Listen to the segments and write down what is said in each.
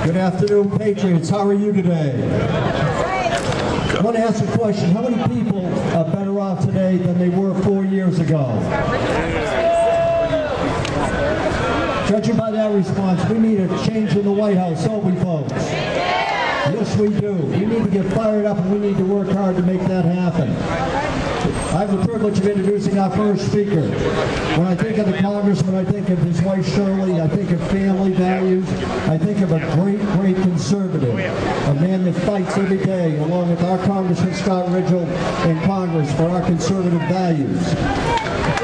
Good afternoon, Patriots. How are you today? I want to ask a question. How many people are better off today than they were 4 years ago? Judging by that response, we need a change in the White House, don't we, folks? Yes, we do. We need to get fired up and we need to work hard to make that happen. I have the privilege of introducing our first speaker. When I think of the congressman, I think of his wife Shirley, I think of family values, I think of a great, great conservative, a man that fights every day along with our Congressman Scott Ridgell in Congress for our conservative values.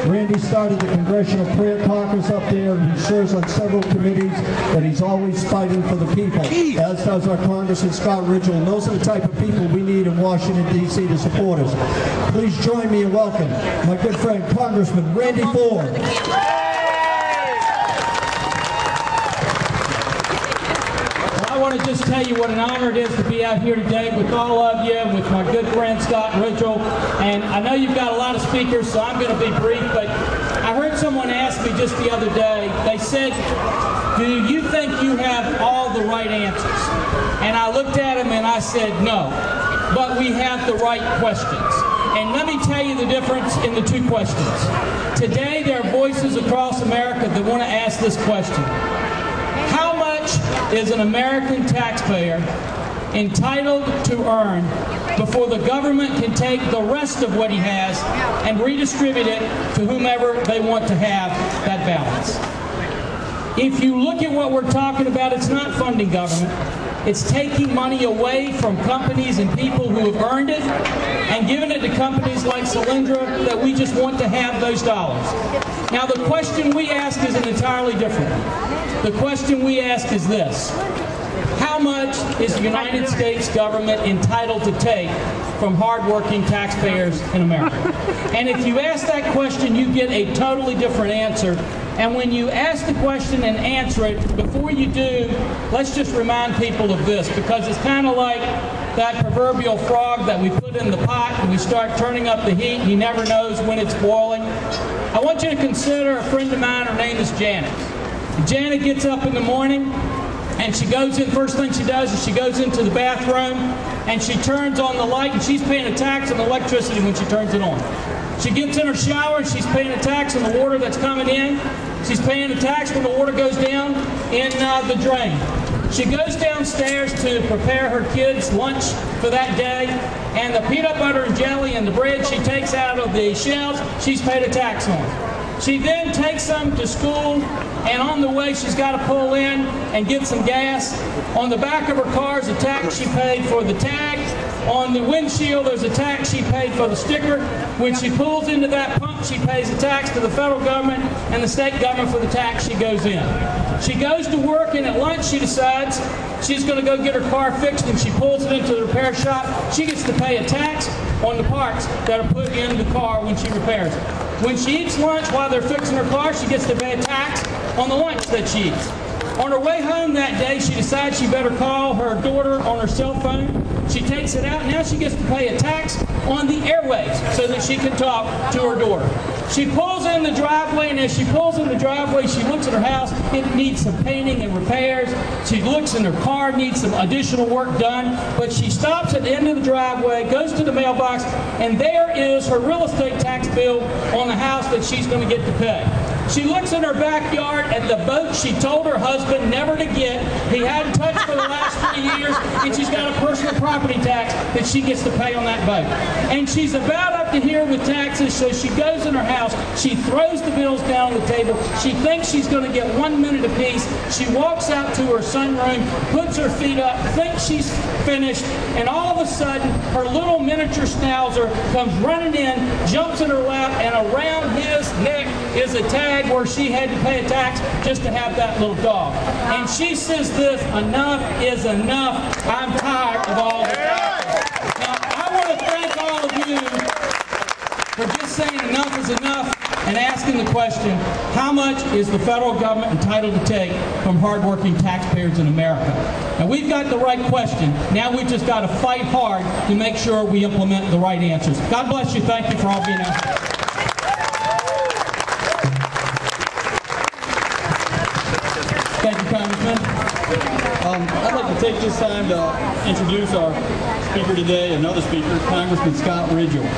Randy started the Congressional Prayer Caucus up there, and he serves on several committees, and he's always fighting for the people, as does our Congressman Scott Ridgell, and those are the type of people we need in Washington, D.C. to support us. Please join me in welcoming my good friend, Congressman Randy Ford. I want to just tell you what an honor it is to be out here today with all of you, with my good friend Scott Ridgell. And I know you've got a lot of speakers, so I'm going to be brief, but I heard someone ask me just the other day, they said, do you think you have all the right answers? And I looked at him and I said, no, but we have the right questions. And let me tell you the difference in the two questions. Today there are voices across America that want to ask this question. How much is an American taxpayer entitled to earn before the government can take the rest of what he has and redistribute it to whomever they want to have that balance? If you look at what we're talking about, it's not funding government. It's taking money away from companies and people who have earned it and giving it to companies like Solyndra that we just want to have those dollars. Now the question we ask is an entirely different one. The question we ask is this. How much is the United States government entitled to take from hardworking taxpayers in America? And if you ask that question, you get a totally different answer. And when you ask the question and answer it, before you do, let's just remind people of this, because it's kind of like that proverbial frog that we put in the pot and we start turning up the heat and he never knows when it's boiling. I want you to consider a friend of mine, her name is Janet. Janet gets up in the morning and she goes in, first thing she does is she goes into the bathroom and she turns on the light, and she's paying a tax on electricity when she turns it on. She gets in her shower and she's paying a tax on the water that's coming in. She's paying a tax when the water goes down in the drain. She goes downstairs to prepare her kids' lunch for that day, and the peanut butter and jelly and the bread she takes out of the shelves, she's paid a tax on. She then takes them to school, and on the way she's got to pull in and get some gas. On the back of her car is a tax she paid for the tag. On the windshield, there's a tax she paid for the sticker. When she pulls into that pump, she pays a tax to the federal government and the state government for the tax she goes in. She goes to work, and at lunch she decides she's going to go get her car fixed, and she pulls it into the repair shop. She gets to pay a tax on the parts that are put in the car when she repairs it. When she eats lunch while they're fixing her car, she gets to pay a tax on the lunch that she eats. On her way home that day, she decides she better call her daughter on her cell phone. She takes it out. Now she gets to pay a tax on the airwaves so that she can talk to her daughter. She pulls in the driveway, and as she pulls in the driveway, she looks at her house. It needs some painting and repairs. She looks in her car, needs some additional work done. But she stops at the end of the driveway, goes to the mailbox, and there is her real estate tax bill on the house that she's going to get to pay. She looks in her backyard at the boat she told her husband never to get. He hadn't touched for the last 3 years, and she's got a personal property tax that she gets to pay on that boat. And she's about up to here with taxes, so she goes in her house. She throws the bills down on the table. She thinks she's going to get 1 minute apiece. She walks out to her sunroom, puts her feet up, thinks she's finished, and all of a sudden, her little miniature schnauzer comes running in, jumps in her lap, and around his neck is a tag where she had to pay a tax just to have that little dog. And she says this, enough is enough. I'm tired of all the taxes. Now, I want to thank all of you for just saying enough is enough and asking the question, how much is the federal government entitled to take from hardworking taxpayers in America? And we've got the right question. Now we've just got to fight hard to make sure we implement the right answers. God bless you. Thank you for all being out here. Thank you, Congressman. I'd like to take this time to introduce our speaker today, another speaker, Congressman Scott Ridgell.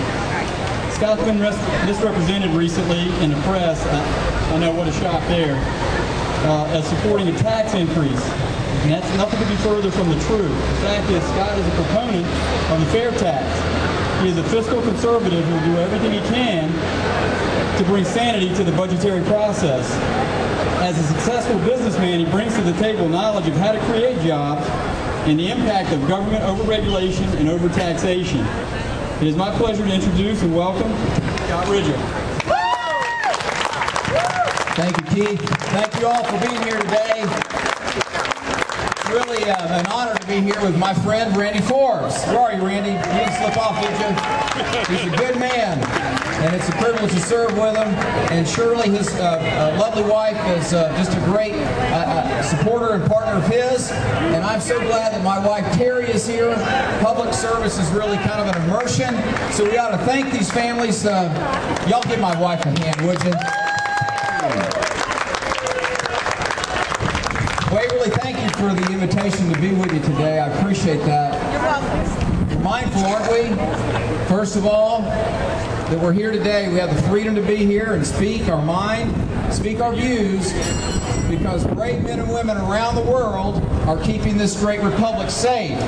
Scott's been misrepresented recently in the press, I know what a shock there, as supporting a tax increase. And that's nothing to be further from the truth. The fact is, Scott is a proponent of the fair tax. He is a fiscal conservative who will do everything he can to bring sanity to the budgetary process. As a successful businessman, he brings to the table knowledge of how to create jobs and the impact of government overregulation and overtaxation. It is my pleasure to introduce and welcome Scott Ridgell. Thank you, Keith. Thank you all for being here today. It's really an honor to be here with my friend, Randy Forbes. Where are you, Randy? You didn't slip off, did you? He's a good man, and it's a privilege to serve with him. And Shirley, his lovely wife, is just a great supporter and partner of his. And I'm so glad that my wife, Terry, is here. Public service is really kind of an immersion. So we ought to thank these families. Y'all give my wife a hand, would you? Waverly, thank you for the invitation to be with you today. I appreciate that. You're welcome. We're mindful, aren't we? First of all, that we're here today. We have the freedom to be here and speak our mind, speak our views, because brave men and women around the world are keeping this great republic safe.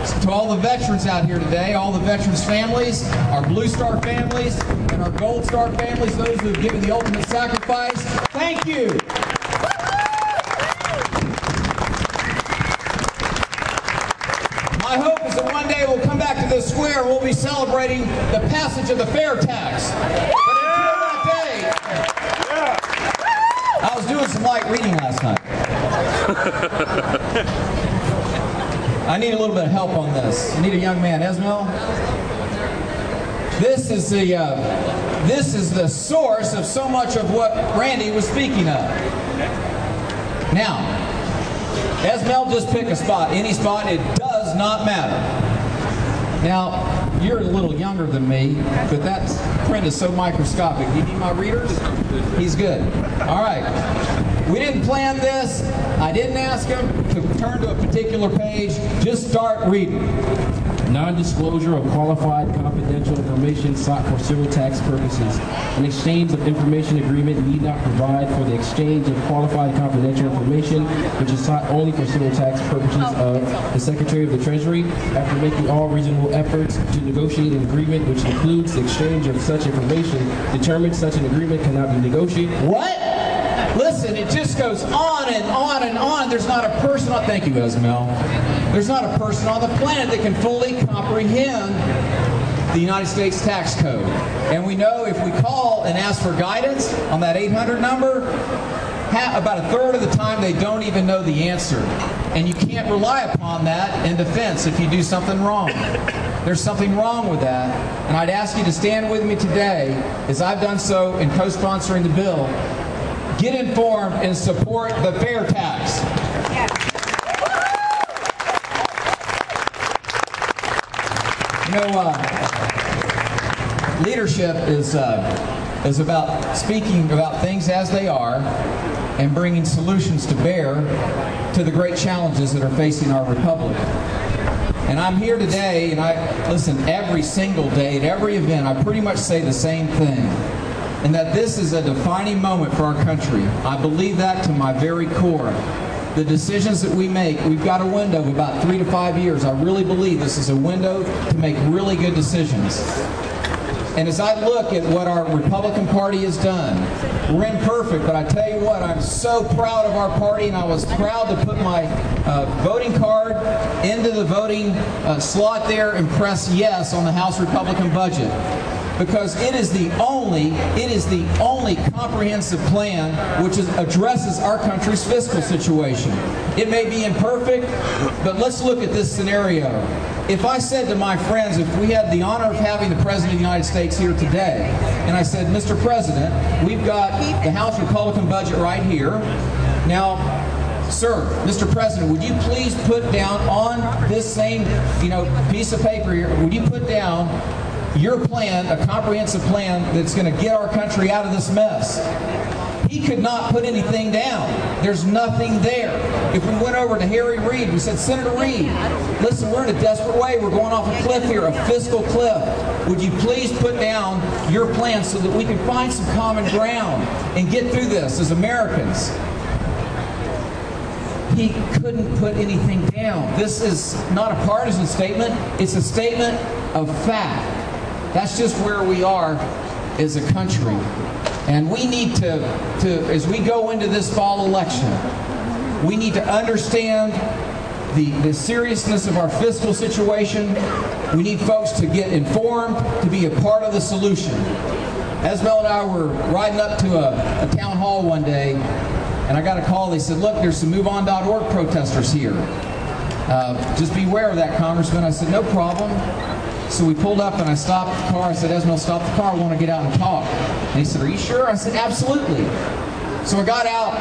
So to all the veterans out here today, all the veterans' families, our Blue Star families, and our Gold Star families, those who have given the ultimate sacrifice, thank you. My hope is that one day we'll come back to this square and we'll be celebrating the passage of the fair tax. But until that day, I was doing some light reading last night. I need a little bit of help on this. I need a young man. Esmel? This is the source of so much of what Randy was speaking of. Now, Esmel, just pick a spot, any spot, it does not matter. Now, you're a little younger than me, but that print is so microscopic. Do you need my readers? He's good. All right. We didn't plan this. I didn't ask him to turn to a particular page. Just start reading. Non-disclosure of qualified confidential information sought for civil tax purposes. An exchange of information agreement need not provide for the exchange of qualified confidential information, which is sought only for civil tax purposes of the Secretary of the Treasury, after making all reasonable efforts to negotiate an agreement which includes the exchange of such information, determined such an agreement cannot be negotiated. What? Listen, it just goes on and on and on. There's not a person on, thank you, Esmel. There's not a person on the planet that can fully comprehend the United States tax code. And we know if we call and ask for guidance on that 800 number, about a third of the time they don't even know the answer. And you can't rely upon that in defense if you do something wrong. There's something wrong with that. And I'd ask you to stand with me today, as I've done so in co-sponsoring the bill. Get informed and support the fair tax. You know, leadership is about speaking about things as they are and bringing solutions to bear to the great challenges that are facing our republic. And I'm here today, and I listen every single day at every event. I pretty much say the same thing. And that this is a defining moment for our country. I believe that to my very core. The decisions that we make, we've got a window of about 3 to 5 years. I really believe this is a window to make really good decisions. And as I look at what our Republican Party has done, we're imperfect, but I tell you what, I'm so proud of our party, and I was proud to put my voting card into the voting slot there and press yes on the House Republican budget. Because it is the only comprehensive plan which addresses our country's fiscal situation. It may be imperfect, but let's look at this scenario. If I said to my friends, if we had the honor of having the President of the United States here today, and I said, Mr. President, we've got the House Republican budget right here. Now, sir, Mr. President, would you please put down on this same, piece of paper here, would you put down your plan, a comprehensive plan that's going to get our country out of this mess? He could not put anything down. There's nothing there. If we went over to Harry Reid, we said, Senator Reid, listen, we're in a desperate way. We're going off a cliff here, a fiscal cliff. Would you please put down your plan so that we can find some common ground and get through this as Americans? He couldn't put anything down. This is not a partisan statement. It's a statement of fact. That's just where we are as a country. And we need to, as we go into this fall election, we need to understand the seriousness of our fiscal situation. We need folks to get informed, to be a part of the solution. Esmel and I were riding up to a town hall one day, and I got a call. They said, look, there's some MoveOn.org protesters here. Just beware of that, Congressman. I said, no problem. So we pulled up and I stopped the car. I said, Esmel, stop the car. I want to get out and talk. And he said, are you sure? I said, absolutely. So I got out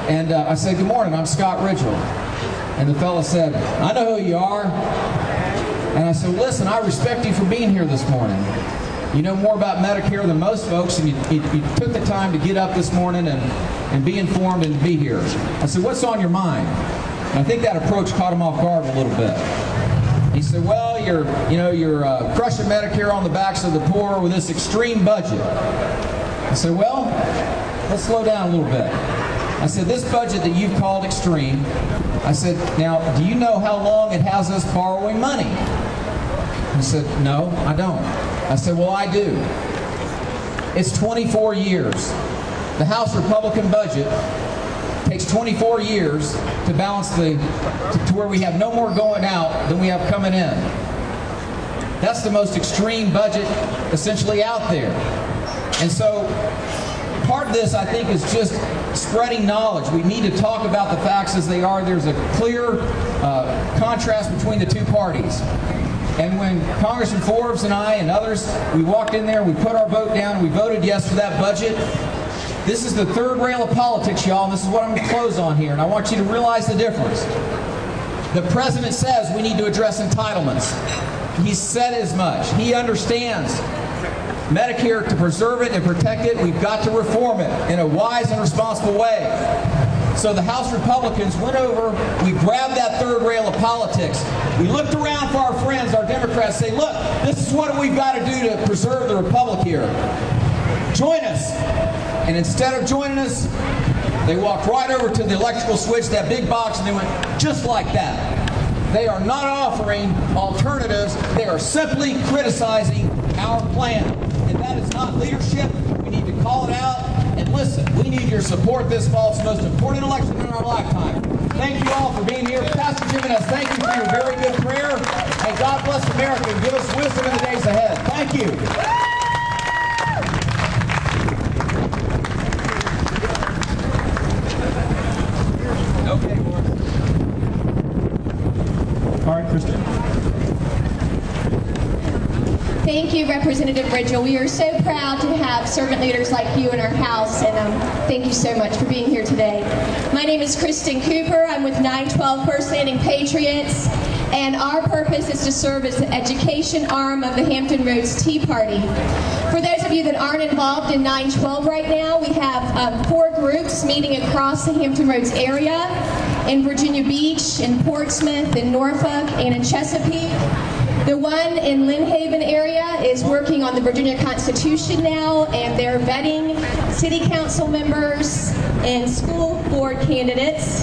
and I said, good morning, I'm Scott Ridgel. And the fellow said, I know who you are. And I said, listen, I respect you for being here this morning. You know more about Medicare than most folks, and you took the time to get up this morning and be informed and be here. I said, what's on your mind? And I think that approach caught him off guard a little bit. He said, well, you're crushing Medicare on the backs of the poor with this extreme budget. I said, well, let's slow down a little bit. I said, this budget that you've called extreme, I said, now, do you know how long it has us borrowing money? He said, no, I don't. I said, well, I do. It's 24 years. The House Republican budget takes 24 years to balance to where we have no more going out than we have coming in. That's the most extreme budget essentially out there. And so part of this, I think, is just spreading knowledge. We need to talk about the facts as they are. There's a clear contrast between the two parties. And when Congressman Forbes and I and others, we walked in there, we put our vote down, and we voted yes for that budget. This is the third rail of politics, y'all, and this is what I'm going to close on here, and I want you to realize the difference. The president says we need to address entitlements. He said as much. He understands Medicare, to preserve it and protect it, we've got to reform it in a wise and responsible way. So the House Republicans went over, we grabbed that third rail of politics. We looked around for our friends, our Democrats, say, look, this is what we've got to do to preserve the republic here. Join us. And instead of joining us, they walked right over to the electrical switch, that big box, and they went just like that. They are not offering alternatives. They are simply criticizing our plan. And that is not leadership. We need to call it out. And listen, we need your support this fall. It's the most important election in our lifetime. Thank you all for being here. Pastor Jimenez, thank you for your very good prayer. And God bless America and give us wisdom in the days ahead. Thank you. Okay, Lord. All right, Kristen. Thank you, Representative Ridgel. We are so proud to have servant leaders like you in our house, and thank you so much for being here today. My name is Kristen Cooper. I'm with 912 First Standing Patriots, and our purpose is to serve as the education arm of the Hampton Roads Tea Party. For those of you that aren't involved in 912 right now, we have 4 groups meeting across the Hampton Roads area, in Virginia Beach, in Portsmouth, in Norfolk, and in Chesapeake. The one in Lynn Haven area is working on the Virginia Constitution now, and they're vetting city council members and school board candidates,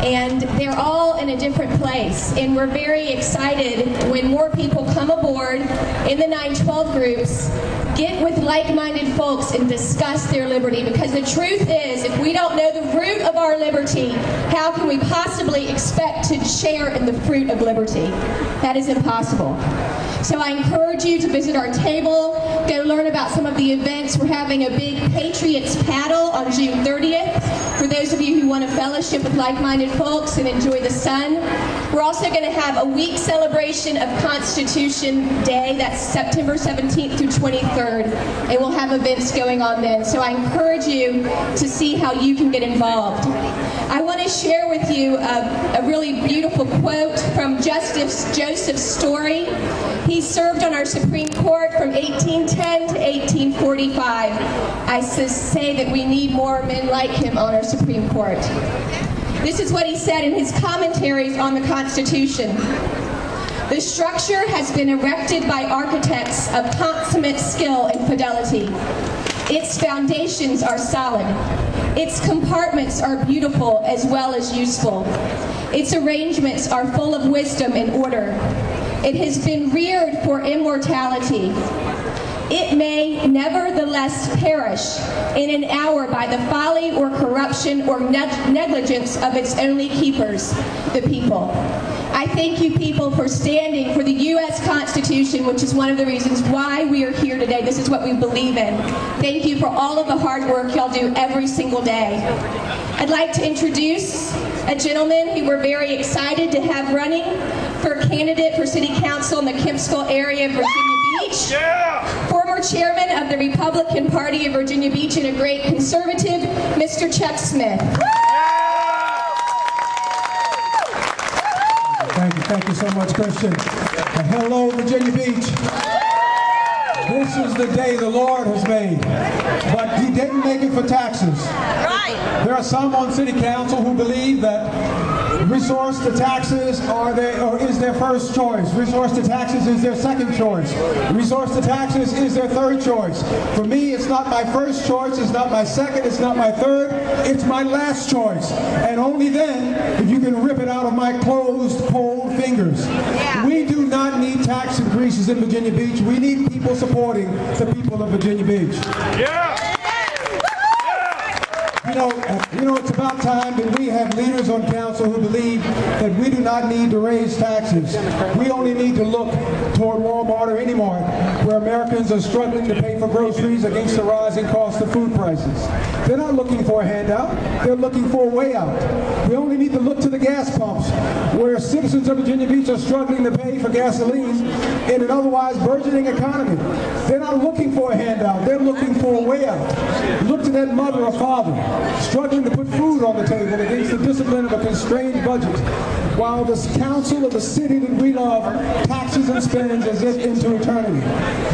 and they're all in a different place. And we're very excited when more people come aboard in the 912 groups, get with like-minded folks and discuss their liberty, because the truth is, if we don't know the root of our liberty, how can we possibly expect to share in the fruit of liberty? That is impossible. So I encourage you to visit our table, go learn about some of the events. We're having a big Patriots paddle on June 30th for those of you who want to fellowship with like-minded folks and enjoy the sun. We're also going to have a week celebration of Constitution Day. That's September 17th through 23rd. 23rd, and we'll have events going on then. So I encourage you to see how you can get involved. I want to share with you a really beautiful quote from Justice Joseph Story. He served on our Supreme Court from 1810 to 1845. I say that we need more men like him on our Supreme Court. This is what he said in his commentaries on the Constitution. The structure has been erected by architects of consummate skill and fidelity. Its foundations are solid. Its compartments are beautiful as well as useful. Its arrangements are full of wisdom and order. It has been reared for immortality. It may nevertheless perish in an hour by the folly or corruption or negligence of its only keepers, the people. I thank you people for standing for the U.S. Constitution, which is one of the reasons why we are here today. This is what we believe in. Thank you for all of the hard work y'all do every single day. I'd like to introduce a gentleman who we're very excited to have running for candidate for City Council in the Kempsville area of Virginia Beach. Yeah. Former chairman of the Republican Party of Virginia Beach and a great conservative, Mr. Chuck Smith. Thank you so much, Christian. And hello, Virginia Beach. This is the day the Lord has made, but He didn't make it for taxes. Right. There are some on City Council who believe that resource to taxes is their first choice. Resource to taxes is their second choice. Resource to taxes is their third choice. For me, it's not my first choice, it's not my second, it's not my third, it's my last choice. And only then, if you can rip it out of my closed, cold fingers. Yeah. We do not need tax increases in Virginia Beach. We need people supporting the people of Virginia Beach. Yeah. You know, it's about time that we have leaders on council who believe that we do not need to raise taxes. We only need to look toward Walmart or any mart where Americans are struggling to pay for groceries against the rising cost of food prices. They're not looking for a handout. They're looking for a way out. We only need to look to the gas pumps where citizens of Virginia Beach are struggling to pay for gasoline in an otherwise burgeoning economy. They're not looking for a handout. They're looking for a way out. Look to that mother or father struggling to put food on the table against the discipline of a constrained budget, while the council of the city that we love taxes and spends as if into eternity.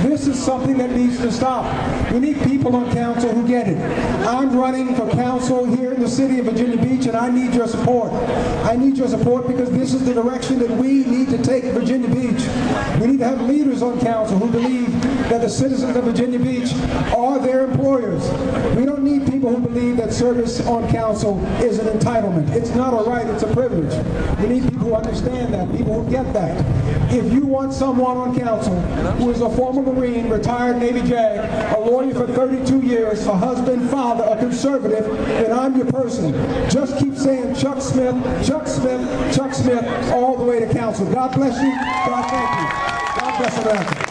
This is something that needs to stop. We need people on council who get it. I'm running for council here in the city of Virginia Beach, and I need your support. I need your support because this is the direction that we need to take Virginia Beach. We need to have leaders on council who believe that the citizens of Virginia Beach are their employers. We don't need people who believe that service on council is an entitlement. It's not a right, it's a privilege. We need people who understand that, people who get that. If you want someone on council who is a former Marine, retired Navy JAG, a lawyer for 32 years, a husband, father, a conservative, then I'm your person. Just keep saying Chuck Smith, Chuck Smith, Chuck Smith, all the way to council. God bless you. God thank you. God bless America.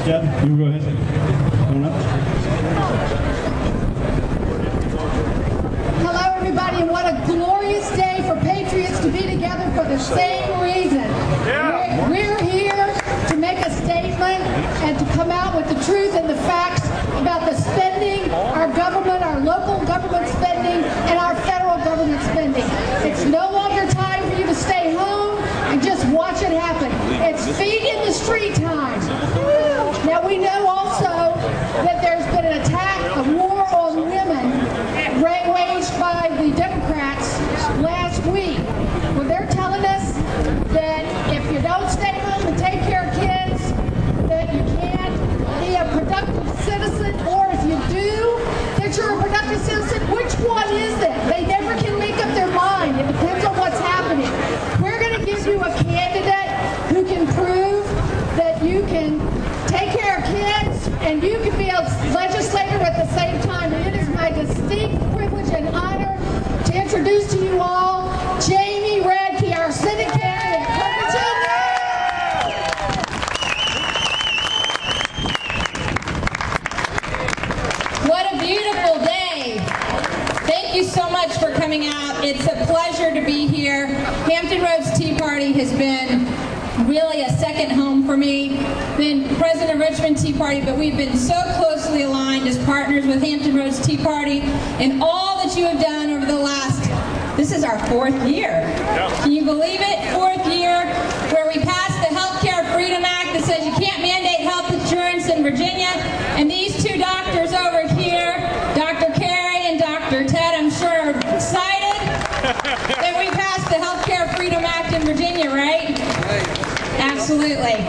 Jeb, you go ahead. Going up. Hello, everybody, and what a glorious day for patriots to be together for the same reason. Yeah. We're here to make a statement and to come out with the truth and the facts about the spending, our government, our local government spending, and our federal government spending. It's no longer time for you to stay home and just watch it happen. It's feet in the street time. Now, we know also that there's been an attack, a war on women waged by the Democrats last week. Well, they're telling us that if you don't stay home and take care of kids, that you can't be a productive citizen, or if you do, that you're thank you so much for coming out. It's a pleasure to be here. Hampton Roads Tea Party has been really a second home for me. Been president of Richmond Tea Party, but we've been so closely aligned as partners with Hampton Roads Tea Party and all that you have done over the last, this is our 4th year. Can you believe it? 4th year, where we passed the Healthcare Freedom Act that says you can't mandate health insurance in Virginia. And these two doctors over here, Dr. Carey and Dr. Ted, I'm sure are excited that we passed the Healthcare Freedom Act in Virginia, right? Absolutely.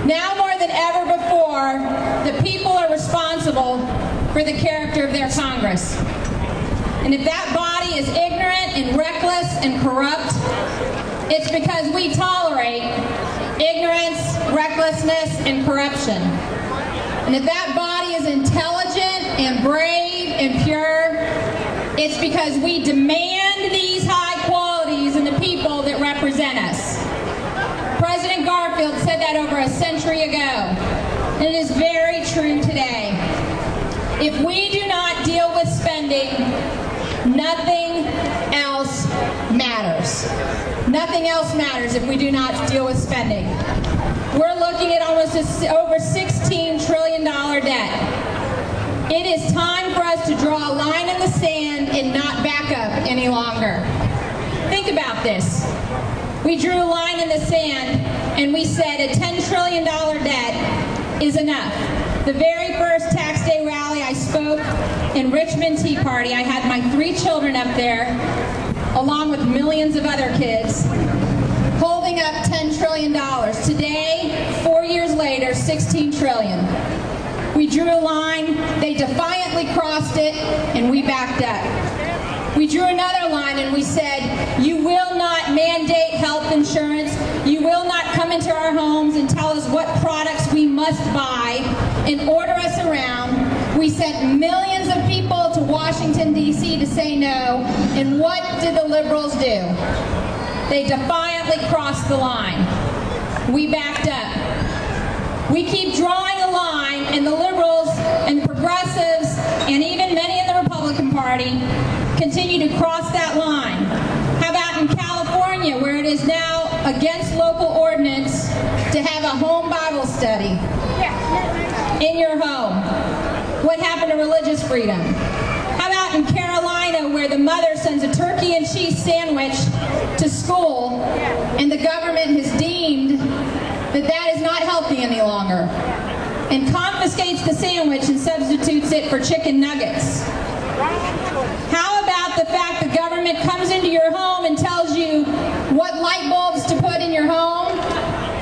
Now more than ever before, the people are responsible for the character of their Congress. And if that body is ignorant and reckless and corrupt, it's because we tolerate ignorance, recklessness, and corruption. And if that body is intelligent and brave and pure, it's because we demand these high qualities in the people that represent us. President Garfield said that over a century ago, and it is very true today. If we do not deal with spending, nothing else matters. Nothing else matters if we do not deal with spending. We're looking at almost over $16 trillion debt. It is time for us to draw a line in the sand and not back up any longer. Think about this. We drew a line in the sand and we said a $10 trillion debt is enough. The very first tax day rally I spoke in Richmond Tea Party, I had my 3 children up there, along with millions of other kids, holding up $10 trillion. Today, 4 years later, $16 trillion. We drew a line, they defiantly crossed it, and we backed up. We drew another line and we said, you will not mandate health insurance. You will not come into our homes and tell us what products we must buy and order us around. We sent millions of people to Washington, D.C. to say no. And what did the liberals do? They defiantly crossed the line. We backed up. We keep drawing a line, and the liberals and progressives and even many in the Republican Party continue to cross that line. How about in California, where it is now against local ordinance to have a home Bible study in your home? What happened to religious freedom? How about in Carolina, where the mother sends a turkey and cheese sandwich to school, and the government has deemed that that is not healthy any longer, and confiscates the sandwich and substitutes it for chicken nuggets? How about the fact the government comes into your home and tells you what light bulbs to put in your home,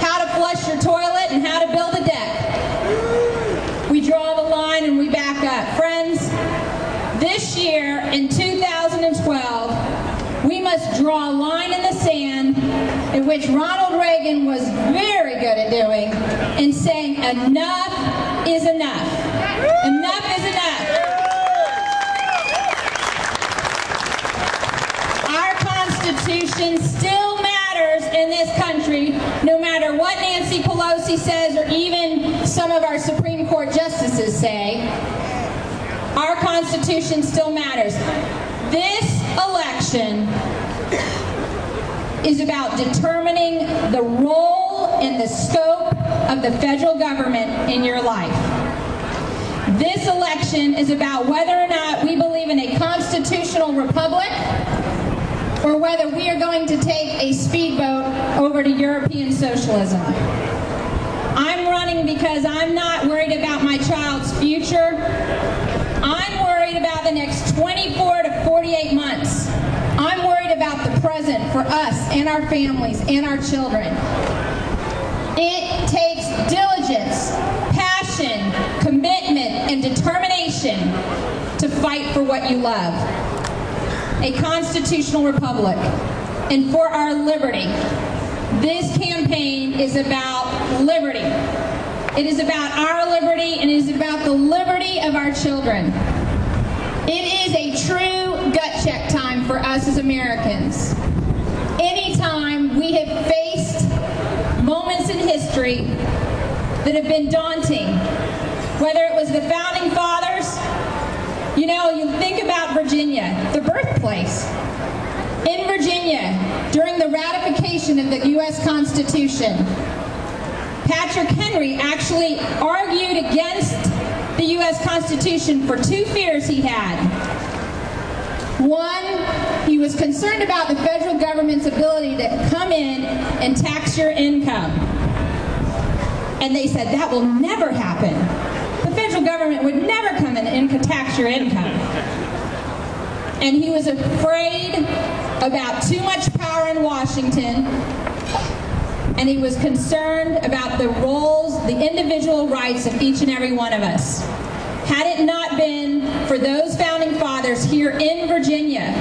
how to flush your toilet, and how to build a deck? We draw the line and we back up. Friends, this year in 2012, we must draw a line in the sand, in which Ronald Reagan was very good at doing, and saying enough is enough. Enough is enough. Our Constitution still matters in this country, no matter what Nancy Pelosi says or even some of our Supreme Court justices say. Our Constitution still matters. This election is about determining the role and the scope of the federal government in your life. This election is about whether or not we believe in a constitutional republic, or whether we are going to take a speedboat over to European socialism. I'm running because I'm not worried about my child's future. I'm worried about the next 24 to 48 months. I'm worried about the present for us and our families and our children. It takes diligence, passion, commitment, and determination to fight for what you love. A constitutional republic, and for our liberty. This campaign is about liberty. It is about our liberty, and it is about the liberty of our children. It is a true gut check time for us as Americans. Anytime we have faced moments in history that have been daunting, whether it was the Founding Fathers, You know, you think about Virginia, the birthplace. In Virginia, during the ratification of the U.S. Constitution, Patrick Henry actually argued against the U.S. Constitution for two fears he had. One, he was concerned about the federal government's ability to come in and tax your income. And they said that will never happen. The federal government would never come in and tax your income. And he was afraid about too much power in Washington, and he was concerned about the roles, the individual rights of each and every one of us. Had it not been for those founding fathers here in Virginia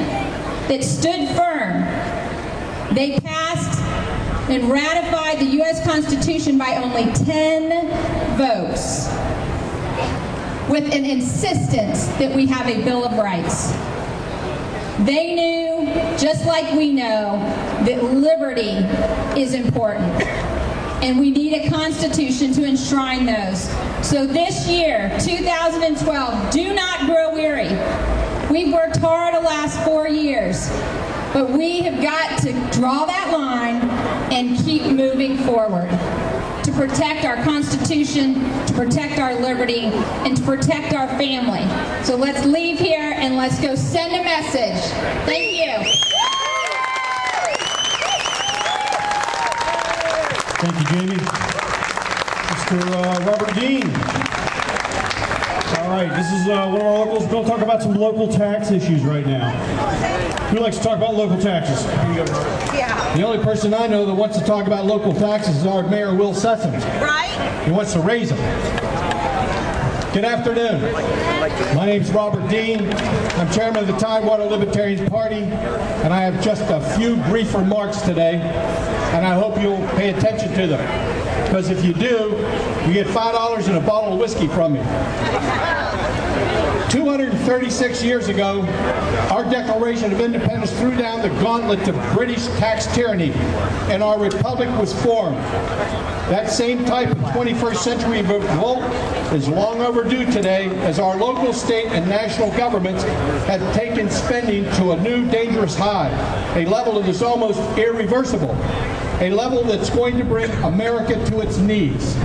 that stood firm, they passed and ratified the U.S. Constitution by only 10 votes, with an insistence that we have a Bill of Rights. They knew, just like we know, that liberty is important. And we need a constitution to enshrine those. So this year, 2012, do not grow weary. We've worked hard the last 4 years, but we have got to draw that line and keep moving forward to protect our Constitution, to protect our liberty, and to protect our family. So let's leave here and let's go send a message. Thank you. Thank you, Jamie. Mr. Robert Dean. All right, this is one of our locals. We're going to talk about some local tax issues right now. Who likes to talk about local taxes? Yeah. The only person I know that wants to talk about local taxes is our Mayor, Will Sessoms. Right? He wants to raise them. Good afternoon. My name's Robert Dean. I'm chairman of the Tidewater Libertarian Party, and I have just a few brief remarks today, and I hope you'll pay attention to them. Because if you do, you get $5 and a bottle of whiskey from me. 236 years ago, our Declaration of Independence threw down the gauntlet to British tax tyranny, and our republic was formed. That same type of 21st century revolt is long overdue today, as our local, state, and national governments have taken spending to a new dangerous high, a level that is almost irreversible, a level that's going to bring America to its knees.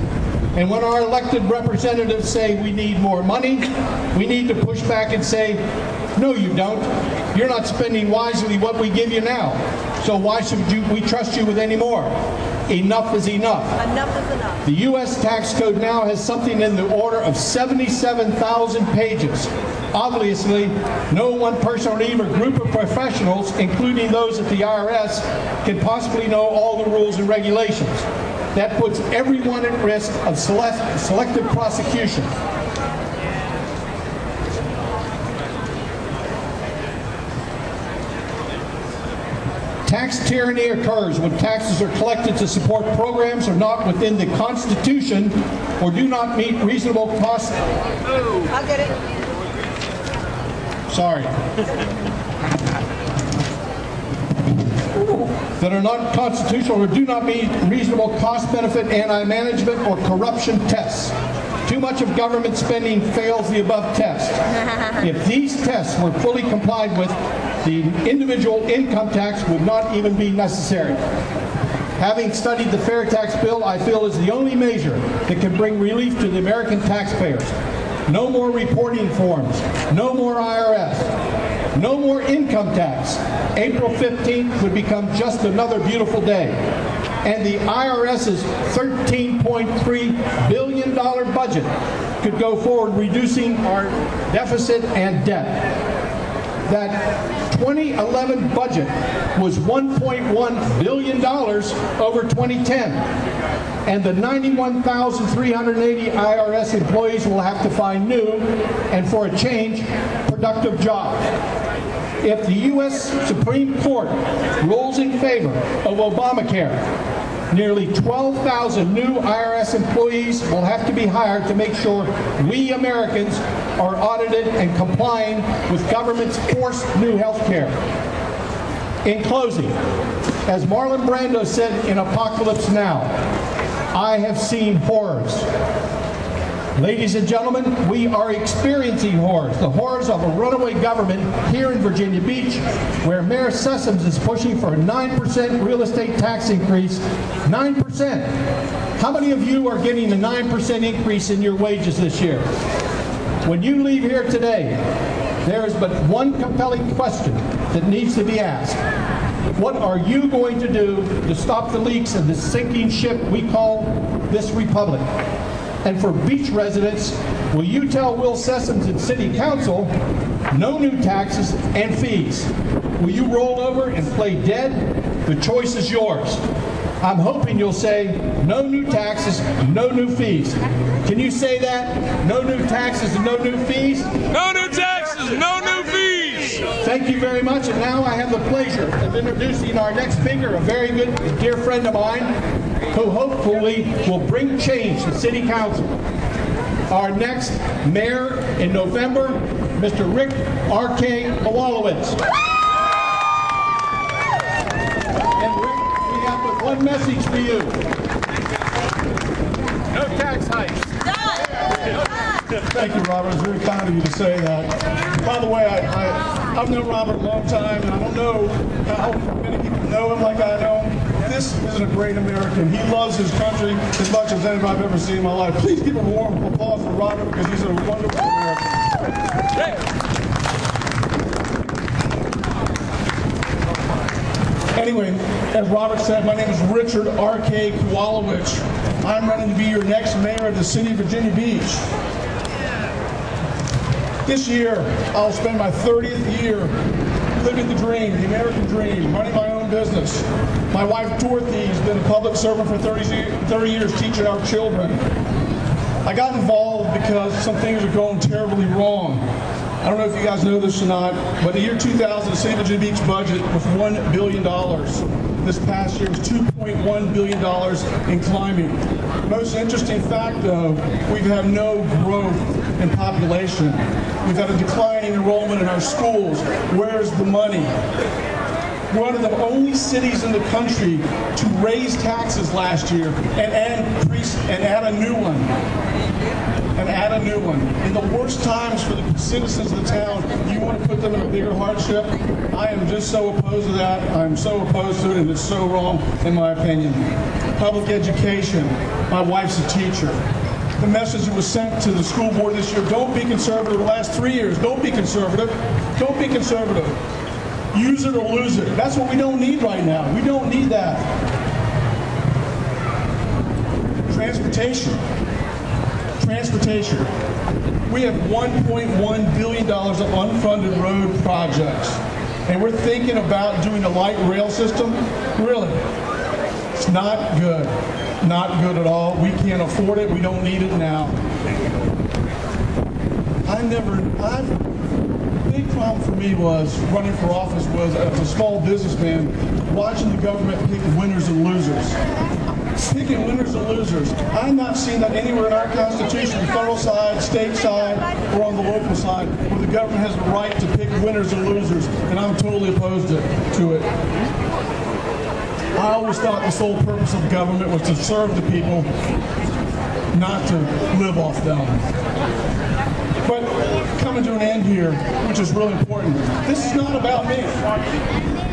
And when our elected representatives say we need more money, we need to push back and say, no, you don't. You're not spending wisely what we give you now. So why should we trust you with any more? Enough is enough. Enough is enough. The U.S. tax code now has something in the order of 77,000 pages. Obviously, no one person or even group of professionals, including those at the IRS, can possibly know all the rules and regulations. That puts everyone at risk of selective prosecution. Tax tyranny occurs when taxes are collected to support programs are not within the Constitution or do not meet reasonable costs. I'll get it. Sorry. That are not constitutional or do not meet reasonable cost-benefit, anti-management, or corruption tests. Too much of government spending fails the above test. If these tests were fully complied with, the individual income tax would not even be necessary. Having studied the Fair Tax Bill, I feel is the only measure that can bring relief to the American taxpayers. No more reporting forms, no more IRS, no more income tax. April 15th would become just another beautiful day. And the IRS's $13.3 billion budget could go forward reducing our deficit and debt. That 2011 budget was $1.1 billion over 2010. And the 91,380 IRS employees will have to find new, and for a change, productive jobs. If the U.S. Supreme Court rules in favor of Obamacare, nearly 12,000 new IRS employees will have to be hired to make sure we Americans are audited and complying with government's forced new health care. In closing, as Marlon Brando said in Apocalypse Now, I have seen horrors. Ladies and gentlemen, we are experiencing horrors, the horrors of a runaway government here in Virginia Beach, where Mayor Sessoms is pushing for a 9% real estate tax increase. 9%. How many of you are getting a 9% increase in your wages this year? When you leave here today, there is but one compelling question that needs to be asked. What are you going to do to stop the leaks of this sinking ship we call this republic? And for beach residents, will you tell Will Sessoms and City Council no new taxes and fees? Will you roll over and play dead? The choice is yours. I'm hoping you'll say no new taxes, no new fees. Can you say that? No new taxes and no new fees? No new taxes, no new fees! Thank you very much, and now I have the pleasure of introducing our next speaker, a very good dear friend of mine, who hopefully will bring change to City Council. Our next mayor in November, Mr. Rick R.K. Kowalowicz. And Rick, we have but one message for you. No tax hikes. Thank you, Robert. It's very kind of you to say that. By the way, I've known Robert a long time, and I don't know how many people know him like I know him. This is a great American. He loves his country as much as anybody I've ever seen in my life. Please give a warm applause for Robert, because he's a wonderful American. Anyway, as Robert said, my name is Richard R.K. Kowalowicz. I'm running to be your next mayor of the city of Virginia Beach. This year, I'll spend my 30th year living the dream, the American dream, running my own business. My wife, Dorothy, has been a public servant for 30 years teaching our children. I got involved because some things are going terribly wrong. I don't know if you guys know this or not, but the year 2000, the City of Virginia Beach budget was $1 billion. This past year was $2.1 billion in climbing. Most interesting fact, though, we've had no growth in population. We've had a declining enrollment in our schools. Where's the money? We're one of the only cities in the country to raise taxes last year and add a new one. In the worst times for the citizens of the town, you want to put them in a bigger hardship? I am just so opposed to that. I'm so opposed to it, and it's so wrong, in my opinion. Public education. My wife's a teacher. The message that was sent to the school board this year, don't be conservative. The last 3 years, don't be conservative. Don't be conservative. Use it or lose it. That's what we don't need right now. We don't need that. Transportation. We have $1.1 billion of unfunded road projects. And we're thinking about doing a light rail system. Really, it's not good. Not good at all. We can't afford it. We don't need it now. Big problem for me was running for office was as a small businessman watching the government pick winners and losers. Picking winners and losers. I'm not seeing that anywhere in our Constitution, the federal side, state side, or on the local side, where the government has the right to pick winners and losers, and I'm totally opposed to it. I always thought the sole purpose of government was to serve the people, not to live off them. But coming to an end here, which is really important, this is not about me.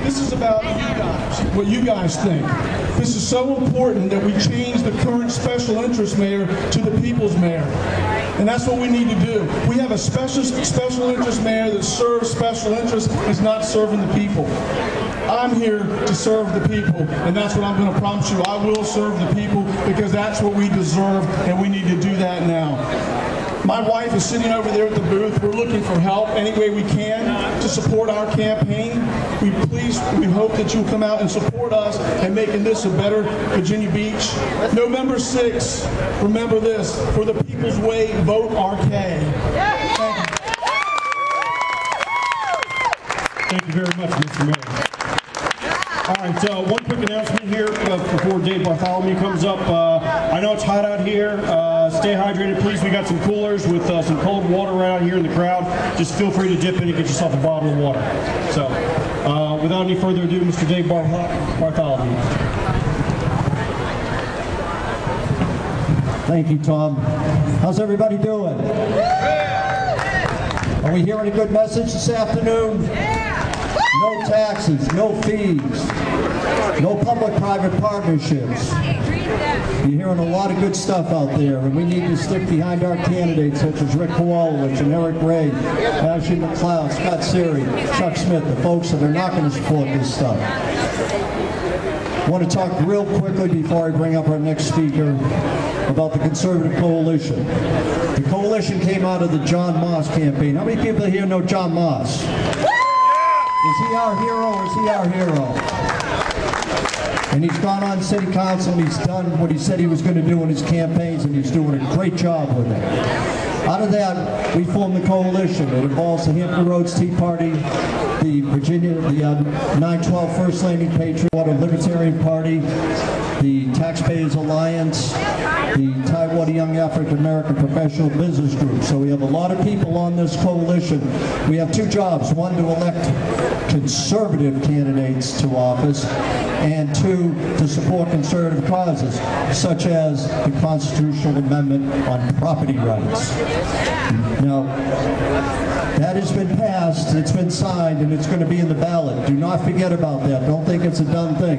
This is about you guys, what you guys think. This is so important that we change the current special interest mayor to the people's mayor. And that's what we need to do. We have a special interest mayor that serves special interests, is not serving the people. I'm here to serve the people, and that's what I'm going to promise you. I will serve the people because that's what we deserve, and we need to do that now. My wife is sitting over there at the booth. We're looking for help any way we can to support our campaign. We hope that you'll come out and support us in making this a better Virginia Beach. November 6th, remember this, for the people's way, vote RK. Thank you very much, Mr. Mayor. All right, one quick announcement here before Dave Bartholomew comes up. I know it's hot out here. Stay hydrated, please. We got some coolers with some cold water right out here in the crowd. Just feel free to dip in and get yourself a bottle of water. So, without any further ado, Mr. Dave Bartholomew. Thank you, Tom. How's everybody doing? Are we hearing a good message this afternoon? No taxes, no fees, no public-private partnerships. You're hearing a lot of good stuff out there, and we need to stick behind our candidates such as Rick Kowalewicz and Eric Ray, Ashley McLeod, Scott Seary, Chuck Smith, the folks that are not going to support this stuff. I want to talk real quickly before I bring up our next speaker about the Conservative Coalition. The coalition came out of the John Moss campaign. How many people here know John Moss? Is he our hero or is he our hero? And he's gone on city council and he's done what he said he was going to do in his campaigns, and he's doing a great job with it. Out of that, we formed the coalition. It involves the Hampton Roads Tea Party, the Virginia, the 912 First Landing Patriot Libertarian Party, the Taxpayers Alliance, the Tidewater Young African American Professional Business Group. So we have a lot of people on this coalition. We have two jobs: one, to elect conservative candidates to office, and two, to support conservative causes, such as the constitutional amendment on property rights. Now, that has been passed, it's been signed, and it's going to be in the ballot. Do not forget about that. Don't think it's a done thing.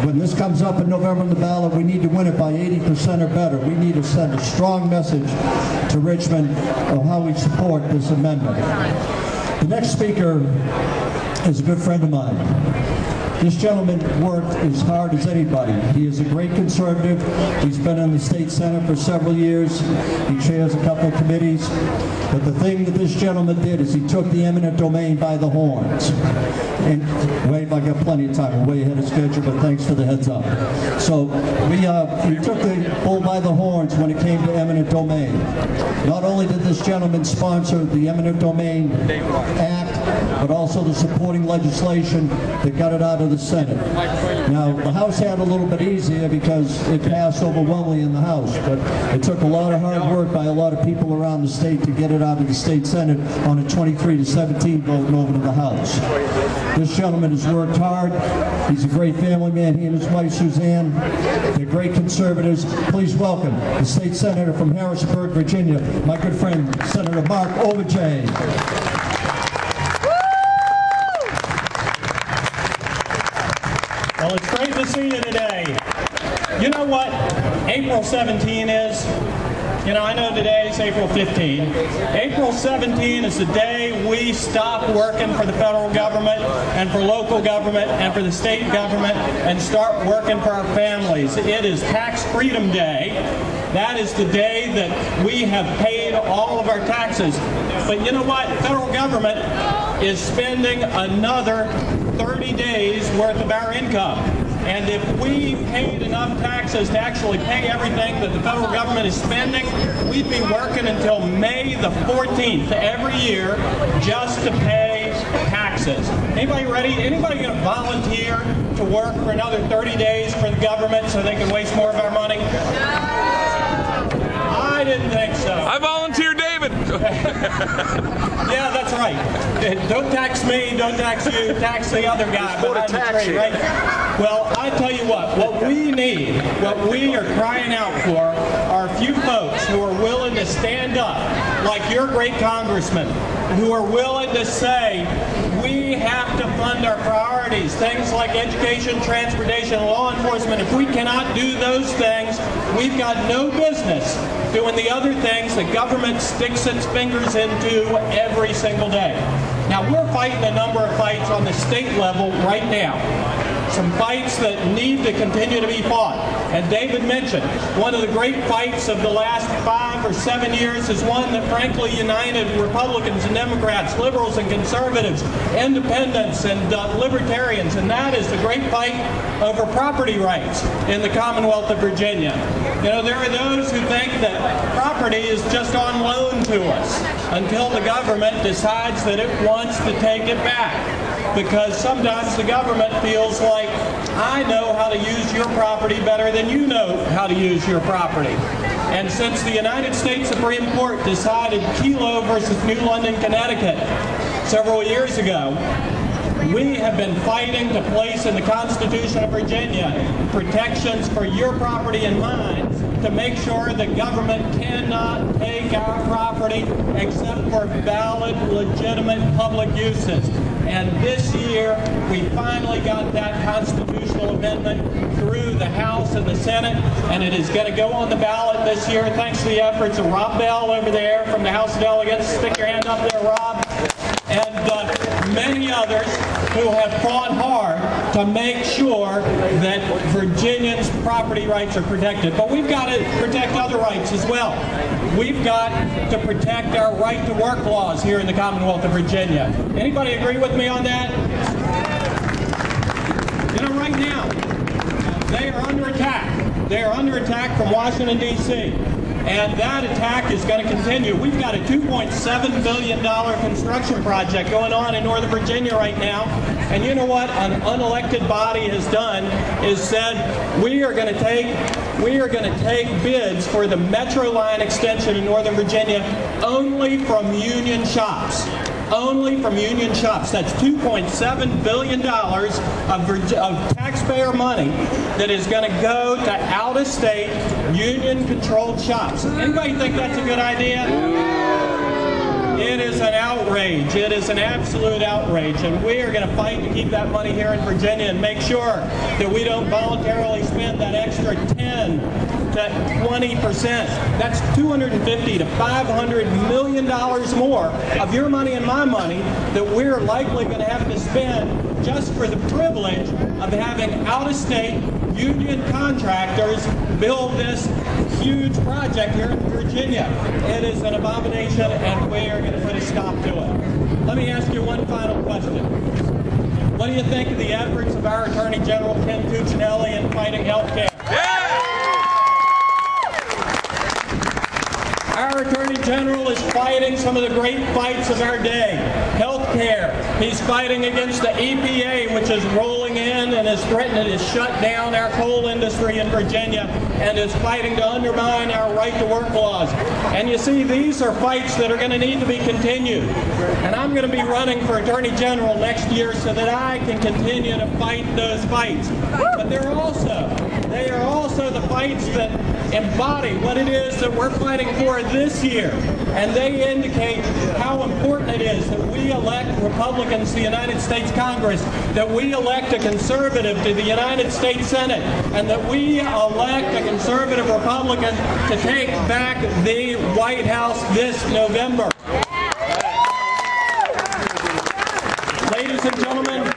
When this comes up in November on the ballot, we need to win it by 80% or better. We need to send a strong message to Richmond of how we support this amendment. The next speaker is a good friend of mine. This gentleman worked as hard as anybody. He is a great conservative. He's been in the state senate for several years. He chairs a couple of committees. But the thing that this gentleman did is he took the eminent domain by the horns. And Wade, I got plenty of time. We're way ahead of schedule, but thanks for the heads up. So we took the bull by the horns when it came to eminent domain. Not only did this gentleman sponsor the Eminent Domain Act, but also the supporting legislation that got it out of the Senate. Now, the House had a little bit easier because it passed overwhelmingly in the House, but it took a lot of hard work by a lot of people around the state to get it out of the state Senate on a 23-17 vote and over to the House. This gentleman has worked hard. He's a great family man. He and his wife, Suzanne, they're great conservatives. Please welcome the state senator from Harrisonburg, Virginia, my good friend, Senator Mark Overjay. Well, it's great to see you today. You know what April 17 is? You know, I know today is April 15. April 17 is the day we stop working for the federal government and for local government and for the state government and start working for our families. It is Tax Freedom Day. That is the day that we have paid all of our taxes. But you know what? The federal government is spending another 30 days worth of our income. And if we paid enough taxes to actually pay everything that the federal government is spending, we'd be working until May the 14th every year just to pay taxes. Anybody ready? Anybody going to volunteer to work for another 30 days for the government so they can waste more of our money? I didn't think so. I volunteer, David. Yeah, that's right. Don't tax me, don't tax you, tax the other guy behind the tree, right? Well, I tell you what we need, what we are crying out for are a few folks who are willing to stand up, like your great congressman, who are willing to say, we have to fund our priorities, things like education, transportation, law enforcement. If we cannot do those things, we've got no business doing the other things that government sticks its fingers into every single day. Now, we're fighting a number of fights on the state level right now. Some fights that need to continue to be fought. And David mentioned one of the great fights of the last 5 or 7 years is one that frankly united Republicans and Democrats, liberals and conservatives, independents and libertarians, and that is the great fight over property rights in the Commonwealth of Virginia. You know, there are those who think that property is just on loan to us until the government decides that it wants to take it back. Because sometimes the government feels like, I know how to use your property better than you know how to use your property. And since the United States Supreme Court decided Kelo versus New London, Connecticut several years ago, we have been fighting to place in the Constitution of Virginia protections for your property and mine to make sure that government cannot take our property except for valid, legitimate public uses. And this year, we finally got that constitutional amendment through the House and the Senate, and it is going to go on the ballot this year thanks to the efforts of Rob Bell over there from the House of Delegates. Stick your hand up there, Rob. And many others who have fought hard to make sure that Virginians' property rights are protected. But we've got to protect other rights as well. We've got to protect our right to work laws here in the Commonwealth of Virginia. Anybody agree with me on that? You know, right now, they are under attack. They are under attack from Washington, D.C. And that attack is going to continue. We've got a $2.7 billion construction project going on in Northern Virginia right now. And you know what an unelected body has done is said, we are going to take bids for the Metro line extension in Northern Virginia only from union shops. Only from union shops. That's $2.7 billion of taxpayer money that is going to go to out-of-state union-controlled shops. Anybody think that's a good idea? It is an outrage. It is an absolute outrage. And we are going to fight to keep that money here in Virginia and make sure that we don't voluntarily spend that extra 10 to 20%. That's $250 to $500 million more of your money and my money that we're likely going to have to spend just for the privilege of having out-of-state union contractors build this huge project here in Virginia. It is an abomination, and we are going to put a stop to it. Let me ask you one final question. What do you think of the efforts of our Attorney General, Ken Cuccinelli, in fighting health care? Our Attorney General is fighting some of the great fights of our day. Health care. He's fighting against the EPA, which is rolling in and is threatening to shut down our coal industry in Virginia and is fighting to undermine our right to work laws. And you see, these are fights that are going to need to be continued. And I'm going to be running for Attorney General next year so that I can continue to fight those fights. But they are also the fights that embody what it is that we're fighting for this year. And they indicate how important it is that we elect Republicans to the United States Congress, that we elect a conservative to the United States Senate, and that we elect a conservative Republican to take back the White House this November. Ladies and gentlemen,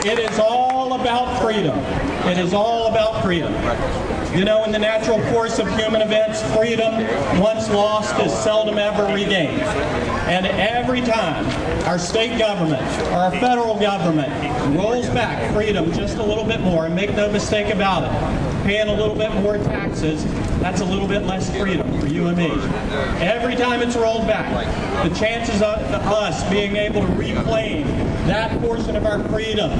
it is all about freedom. It is all about freedom. You know, in the natural course of human events, freedom, once lost, is seldom ever regained. And every time our state government or our federal government rolls back freedom just a little bit more, and make no mistake about it, paying a little bit more taxes, that's a little bit less freedom for you and me. Every time it's rolled back, the chances of us being able to reclaim that portion of our freedom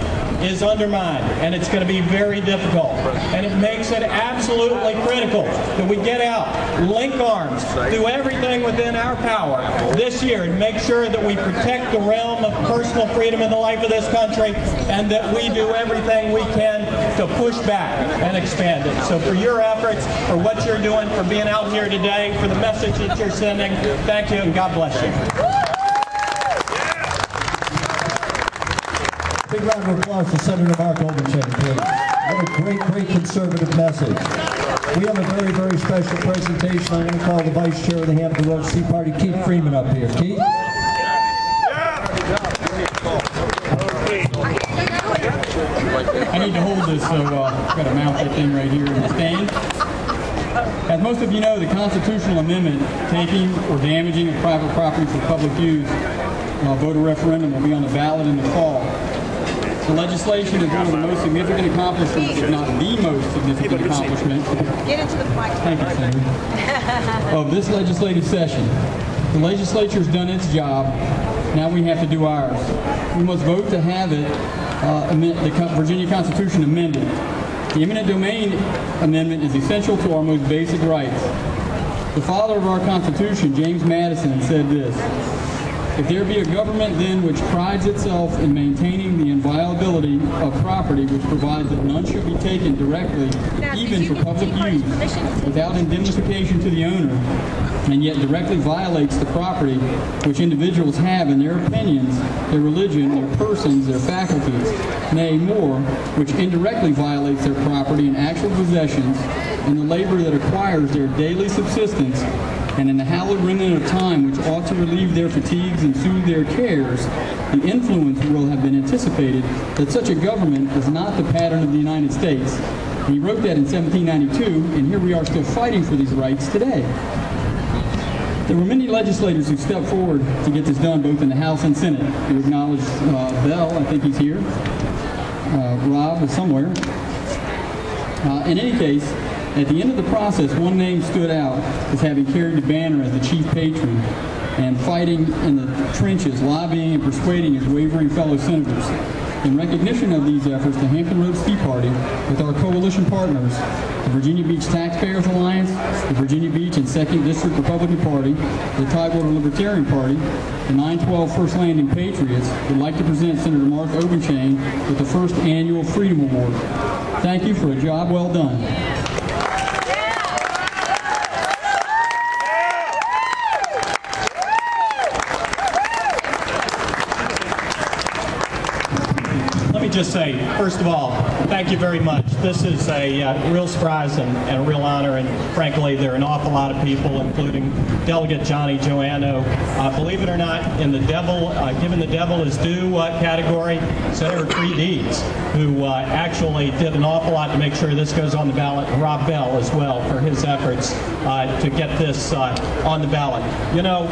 is undermined, and it's going to be very difficult. And it makes it absolutely critical that we get out, link arms, do everything within our power this year to make sure that we protect the realm of personal freedom in the life of this country, and that we do everything we can to push back and expand it. So for your efforts, for what you're doing, for being out here today, for the message that you're sending, thank you and God bless you. Big round of applause for Senator Mark Obenshain, please. What a great, great conservative message. We have a very, very special presentation. I'm going to call the Vice Chair of the Hampton Roads Tea Party, Keith Freeman, up here. Keith? I need to hold this, so I've got to mount that thing right here in the stand. As most of you know, the constitutional amendment taking or damaging of private property for public use, voter referendum will be on the ballot in the fall. The legislation is one of the most significant accomplishments, if not the most significant accomplishment, Get into the mic. thank you, Senator, of this legislative session. The legislature's done its job. Now we have to do ours. We must vote to have it, the Virginia Constitution amended. The eminent domain amendment is essential to our most basic rights. The father of our Constitution, James Madison, said this: If there be a government then which prides itself in maintaining the inviolability of property, which provides that none shall be taken directly, even for public use, without indemnification to the owner, and yet directly violates the property which individuals have in their opinions, their religion, their persons, their faculties, nay more, which indirectly violates their property and actual possessions, in the labor that acquires their daily subsistence, and in the hallowed remnant of time which ought to relieve their fatigues and soothe their cares, the influence will have been anticipated that such a government is not the pattern of the United States. He wrote that in 1792, and here we are still fighting for these rights today. There were many legislators who stepped forward to get this done, both in the House and Senate. You acknowledge Bell, I think he's here. Rob is somewhere. In any case, at the end of the process, one name stood out as having carried the banner as the chief patron and fighting in the trenches, lobbying and persuading his wavering fellow senators. In recognition of these efforts, the Hampton Roads Tea Party, with our coalition partners, the Virginia Beach Taxpayers Alliance, the Virginia Beach and 2nd District Republican Party, the Tidewater Libertarian Party, the 912 First Landing Patriots, would like to present Senator Mark Obenshain with the first annual Freedom Award. Thank you for a job well done. Just say, first of all, thank you very much. This is a real surprise and a real honor, and frankly, there are an awful lot of people, including Delegate Johnny Joanno. Believe it or not, in the devil, given the devil is due category, Senator Tree Deeds, who actually did an awful lot to make sure this goes on the ballot, and Rob Bell as well for his efforts to get this on the ballot. You know,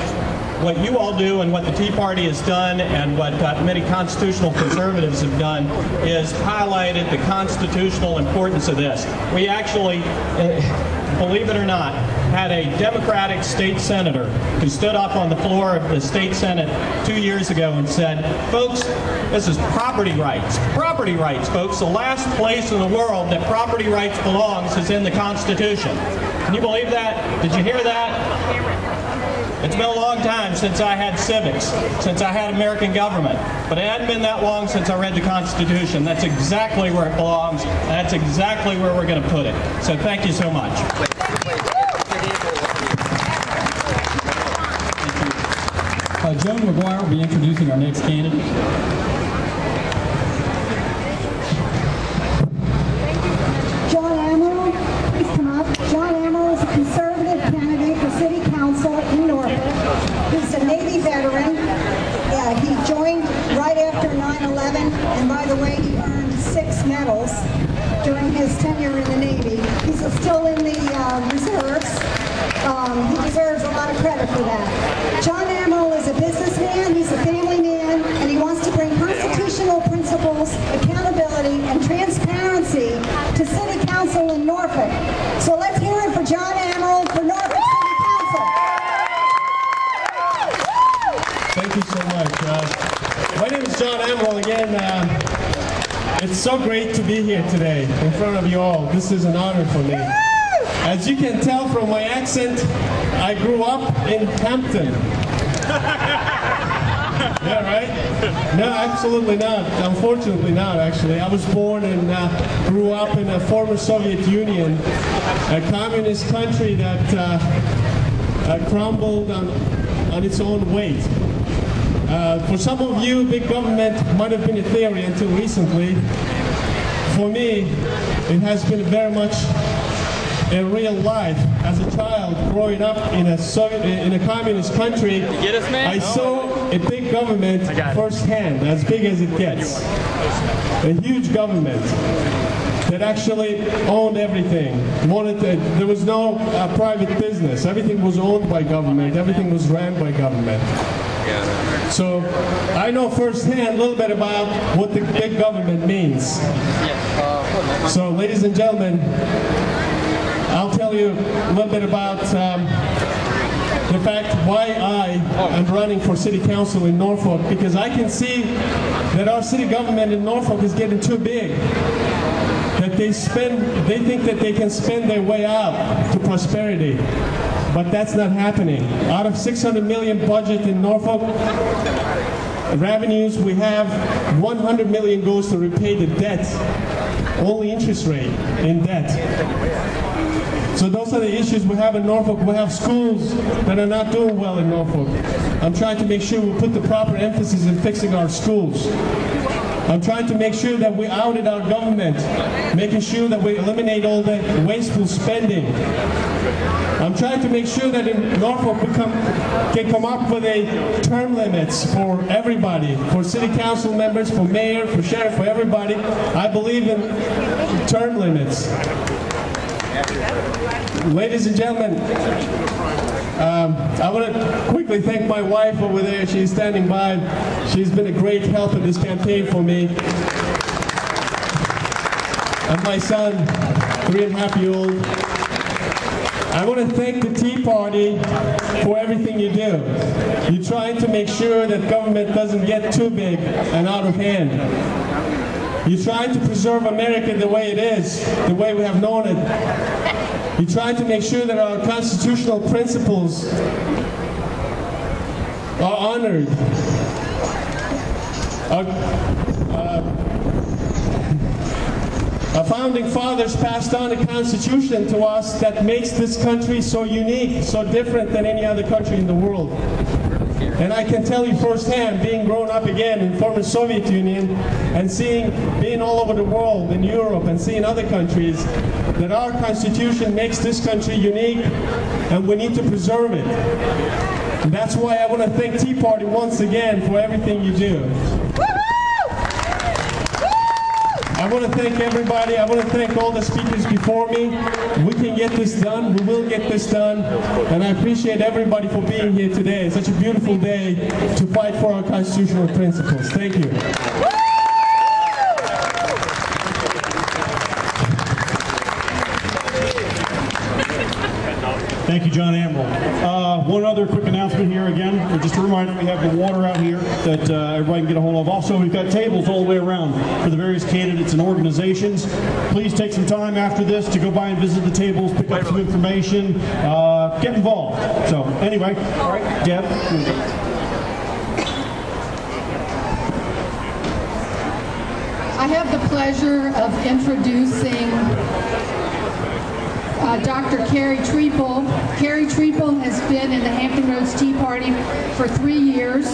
what you all do and what the Tea Party has done and what many constitutional conservatives have done is highlighted the constitutional importance of this. We actually, believe it or not, had a Democratic state senator who stood up on the floor of the state Senate 2 years ago and said, folks, this is property rights. Property rights, folks. The last place in the world that property rights belongs is in the Constitution. Can you believe that? Did you hear that? It's been a long time since I had civics, since I had American government, but it hadn't been that long since I read the Constitution. That's exactly where it belongs, and that's exactly where we're going to put it. So thank you so much. Joan McGuire will be introducing our next candidate. John Amaral, please come up. John Amaral is a conservative candidate for City Council in Norfolk. He's a Navy veteran. He joined right after 9/11, and by the way, he earned 6 medals during his tenure in the Navy. He's still in the reserves. He deserves a lot of credit for that. John Amaral is a businessman, he's a family man, and he wants to bring constitutional principles, accountability, and transparency to City Council in Norfolk. So let's hear it for John Amaral for Norfolk City Council. Thank you so much. My name is John Amaral again. It's so great to be here today in front of you all. This is an honor for me. As you can tell from my accent, I grew up in Hampton. Yeah, right? No, absolutely not. Unfortunately not, actually. I was born and grew up in a former Soviet Union, a communist country that crumbled on its own weight. For some of you, big government might have been a theory until recently. For me, it has been very much in real life. As a child growing up in a communist country, I saw a big government firsthand, as big as it gets. A huge government that actually owned everything. There was no private business. Everything was owned by government. Everything was ran by government. So I know firsthand a little bit about what the big government means. So ladies and gentlemen, I'll tell you a little bit about the fact why I am running for City Council in Norfolk, because I can see that our city government in Norfolk is getting too big. That they think that they can spend their way out to prosperity. but that's not happening. Out of $600 million budget in Norfolk revenues, we have $100 million goes to repay the debt, only interest rate in debt. So those are the issues we have in Norfolk. We have schools that are not doing well in Norfolk. I'm trying to make sure we put the proper emphasis in fixing our schools. I'm trying to make sure that we audit our government, making sure that we eliminate all the wasteful spending. I'm trying to make sure that in Norfolk we can come up with a term limits for everybody, for city council members, for mayor, for sheriff, for everybody. I believe in term limits. Ladies and gentlemen, I want to quickly thank my wife over there. She's standing by. She's been a great help in this campaign for me. And my son, 3.5-year-old. I want to thank the Tea Party for everything you do. You're trying to make sure that government doesn't get too big and out of hand. You're trying to preserve America the way it is, the way we have known it. You're trying to make sure that our constitutional principles are honored. Our founding fathers passed on a constitution to us that makes this country so unique, so different than any other country in the world. And I can tell you firsthand, being grown up again in former Soviet Union and being all over the world, in Europe and seeing other countries, that our Constitution makes this country unique and we need to preserve it. And that's why I want to thank Tea Party once again for everything you do. I want to thank everybody. I want to thank all the speakers before me. We can get this done. We will get this done. And I appreciate everybody for being here today. It's such a beautiful day to fight for our constitutional principles. Thank you. Thank you, John Amaral. One other quick announcement here again. Just a reminder, we have the water out here that everybody can get a hold of. Also, we've got tables all the way around for the various candidates and organizations. Please take some time after this to go by and visit the tables, pick up some information, get involved. So anyway, all right, Deb. I have the pleasure of introducing Dr. Carrie Treeple. Carrie Treeple has been in the Hampton Roads Tea Party for 3 years,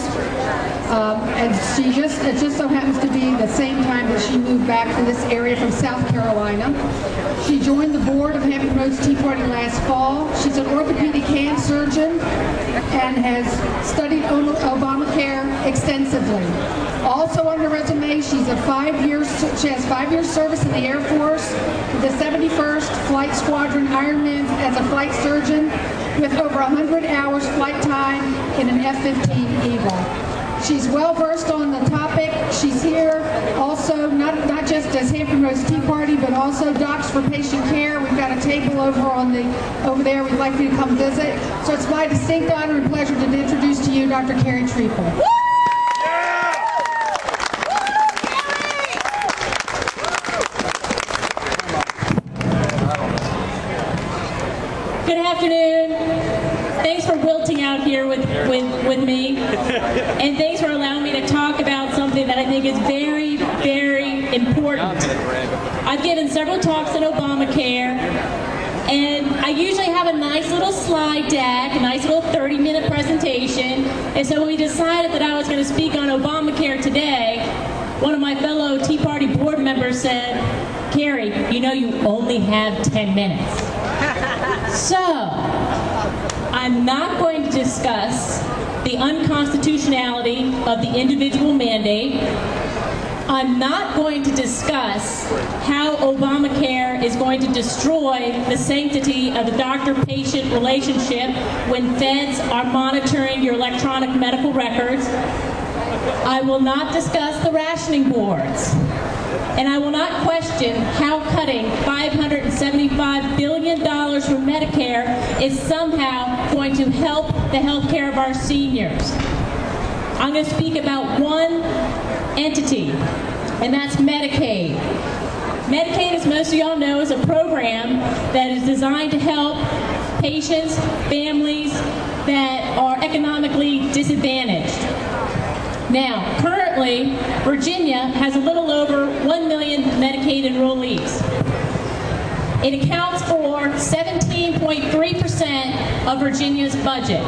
and it just so happens to be the same time that she moved back to this area from South Carolina. She joined the board of Hampton Roads Tea Party last fall. She's an orthopedic hand surgeon and has studied Obamacare extensively. Also on her resume, she has 5 years service in the Air Force, the 71st Flight Squadron Ironman as a flight surgeon, with over 100 hours flight time in an F-15 Eagle. She's well versed on the topic. She's here also not just as Hampton Roads Tea Party, but also Docs for Patient Care. We've got a table over there. We'd like you to come visit. So it's my distinct honor and pleasure to introduce to you Dr. Carrie Treeple. Good afternoon. Thanks for wilting out here with me. And thanks for allowing me to talk about something that I think is very, very important. I've given several talks on Obamacare, and I usually have a nice little slide deck, a nice little 30-minute presentation. And so when we decided that I was going to speak on Obamacare today, one of my fellow Tea Party board members said, "Carrie, you know you only have 10 minutes. So, I'm not going to discuss the unconstitutionality of the individual mandate. I'm not going to discuss how Obamacare is going to destroy the sanctity of the doctor-patient relationship when feds are monitoring your electronic medical records. I will not discuss the rationing boards. And I will not question how cutting $575 billion from Medicare is somehow going to help the health care of our seniors. I'm going to speak about one entity, and that's Medicaid. Medicaid, as most of y'all know, is a program that is designed to help patients, families that are economically disadvantaged. Now, currently, Virginia has a little over 1 million Medicaid enrollees. It accounts for 17.3% of Virginia's budget.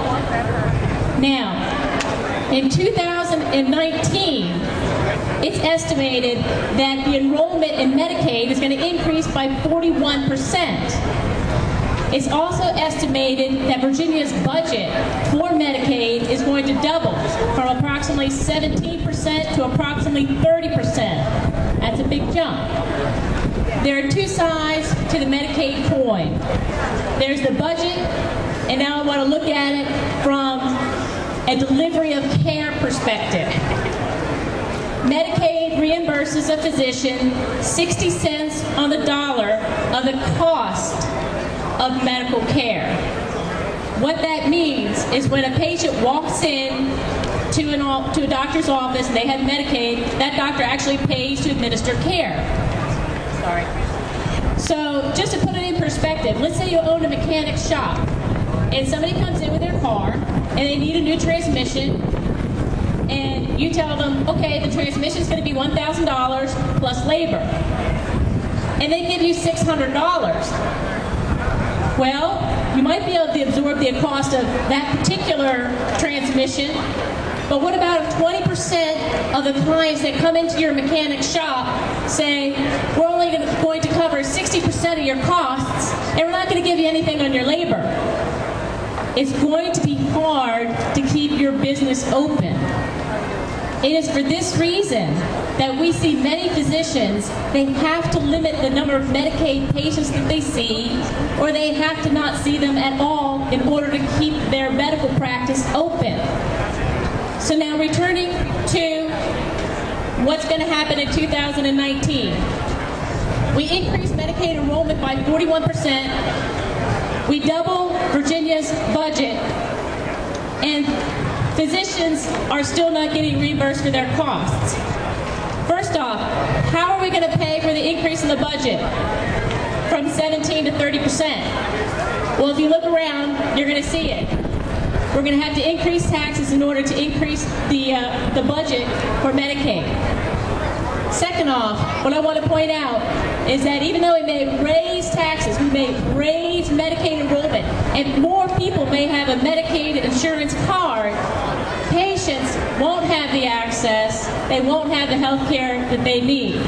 Now, in 2019, it's estimated that the enrollment in Medicaid is going to increase by 41%. It's also estimated that Virginia's budget for Medicaid is going to double from approximately 17% to approximately 30%. That's a big jump. There are two sides to the Medicaid coin. There's the budget, and now I want to look at it from a delivery of care perspective. Medicaid reimburses a physician 60 cents on the dollar of the cost of medical care. What that means is when a patient walks in to a doctor's office and they have Medicaid, that doctor actually pays to administer care. Sorry. So just to put it in perspective, let's say you own a mechanic shop and somebody comes in with their car and they need a new transmission, and you tell them, okay, the transmission is going to be $1,000 plus labor. And they give you $600. Well, you might be able to absorb the cost of that particular transmission, but what about if 20% of the clients that come into your mechanic shop say, we're only going to cover 60% of your costs, and we're not going to give you anything on your labor? It's going to be hard to keep your business open. It is for this reason that we see many physicians, they have to limit the number of Medicaid patients that they see, or they have to not see them at all in order to keep their medical practice open. So now returning to what's going to happen in 2019. We increased Medicaid enrollment by 41%. We double Virginia's budget, and physicians are still not getting reimbursed for their costs. First off, how are we going to pay for the increase in the budget from 17 to 30%? Well, if you look around, you're going to see it. We're going to have to increase taxes in order to increase the budget for Medicaid. Second off, what I want to point out is that even though we may raise taxes, we may raise Medicaid enrollment, and more people may have a Medicaid insurance card, patients won't have the access, they won't have the health care that they need.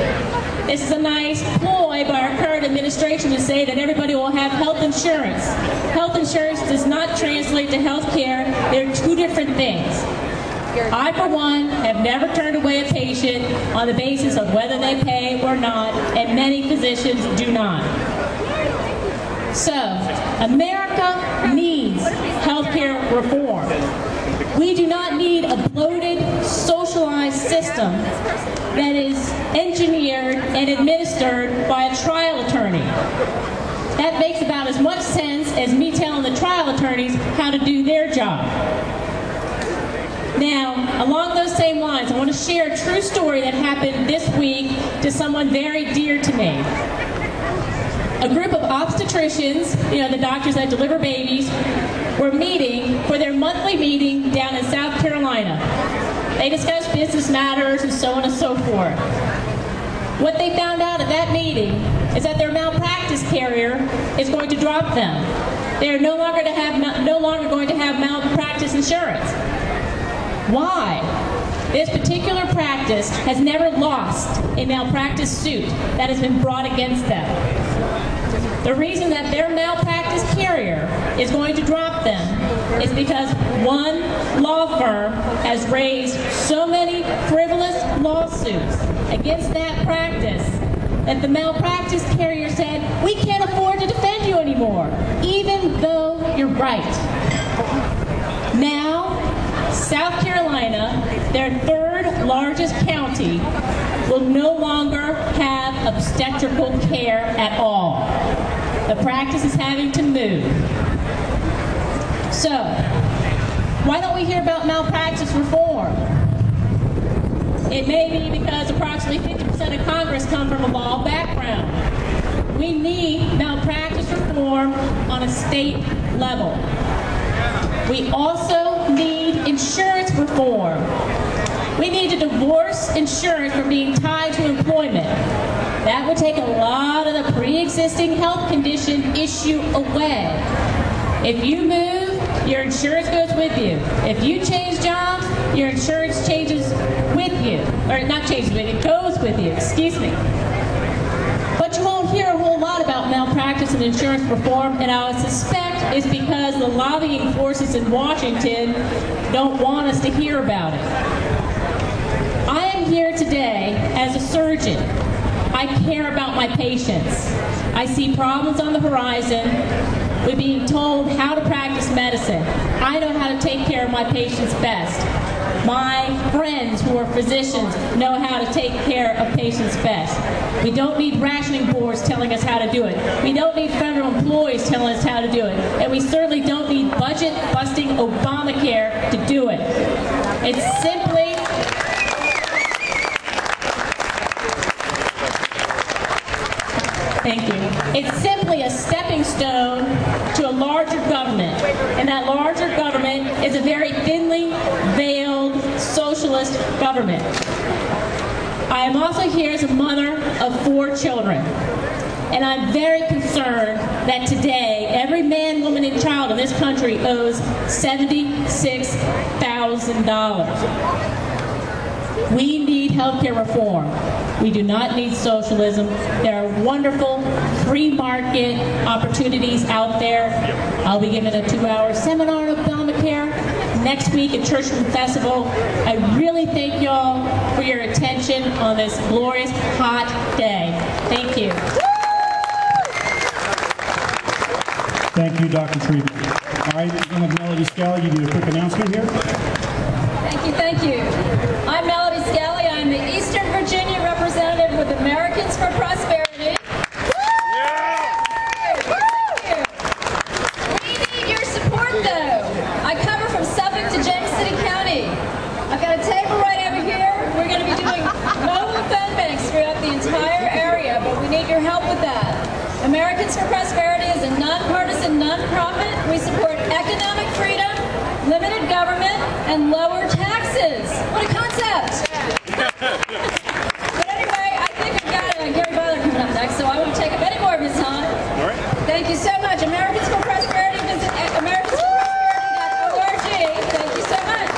This is a nice ploy by our current administration to say that everybody will have health insurance. Health insurance does not translate to health care. They're two different things. I, for one, have never turned away a patient on the basis of whether they pay or not, and many physicians do not. So, America needs healthcare reform. We do not need a bloated, socialized system that is engineered and administered by a trial attorney. That makes about as much sense as me telling the trial attorneys how to do their job. Now, along those same lines, I want to share a true story that happened this week to someone very dear to me. A group of obstetricians, the doctors that deliver babies, were meeting for their monthly meeting down in South Carolina. They discussed business matters and so on and so forth. What they found out at that meeting is that their malpractice carrier is going to drop them. They are no longer going to have malpractice insurance. Why? This particular practice has never lost a malpractice suit that has been brought against them. The reason that their malpractice carrier is going to drop them is because one law firm has raised so many frivolous lawsuits against that practice that the malpractice carrier said, we can't afford to defend you anymore, even though you're right. Now, South Carolina, their third largest county, will no longer have obstetrical care at all. The practice is having to move. So, why don't we hear about malpractice reform? It may be because approximately 50% of Congress come from a law background. We need malpractice reform on a state level. We also need insurance reform. We need to divorce insurance from being tied to employment. That would take a lot of the pre-existing health condition issue away. If you move, your insurance goes with you. If you change jobs, your insurance changes with you. Or not changes with you, it goes with you, excuse me. But you won't hear a whole lot about malpractice and insurance reform, and I would suspect it's because the lobbying forces in Washington don't want us to hear about it. I am here today as a surgeon. I care about my patients. I see problems on the horizon with being told how to practice medicine. I know how to take care of my patients best. My friends who are physicians know how to take care of patients best. We don't need rationing boards telling us how to do it. We don't need federal employees telling us how to do it. And we certainly don't need budget-busting Obamacare to do it. It's simply... Thank you. It's simply a stepping stone to a larger government, and that larger government is a very thinly veiled socialist government. I am also here as a mother of 4 children, and I'm very concerned that today every man, woman, and child in this country owes $76,000. We need healthcare reform. We do not need socialism. There are wonderful free market opportunities out there. I'll be giving a 2-hour seminar on Obamacare next week at Churchman Festival. I really thank y'all for your attention on this glorious hot day. Thank you. Thank you, Dr. Treatman. All right, I'm with Melody Scally. You do a quick announcement here. Thank you. I'm Melody Scally. I'm the Eastern Virginia representative with Americans for Prosperity. We need your support, though. I cover from Suffolk to James City County. I've got a table right over here. We're going to be doing mobile phone banks throughout the entire area, but we need your help with that. Americans for Prosperity is a nonpartisan nonprofit. We support economic freedom, limited government, and lower taxes. What a concept! But anyway, I think I've got Gary Butler coming up next, so I won't take up any more of his time. All right. Thank you so much. Americans for Prosperity, visit AmericansForProsperity.org. Thank you so much.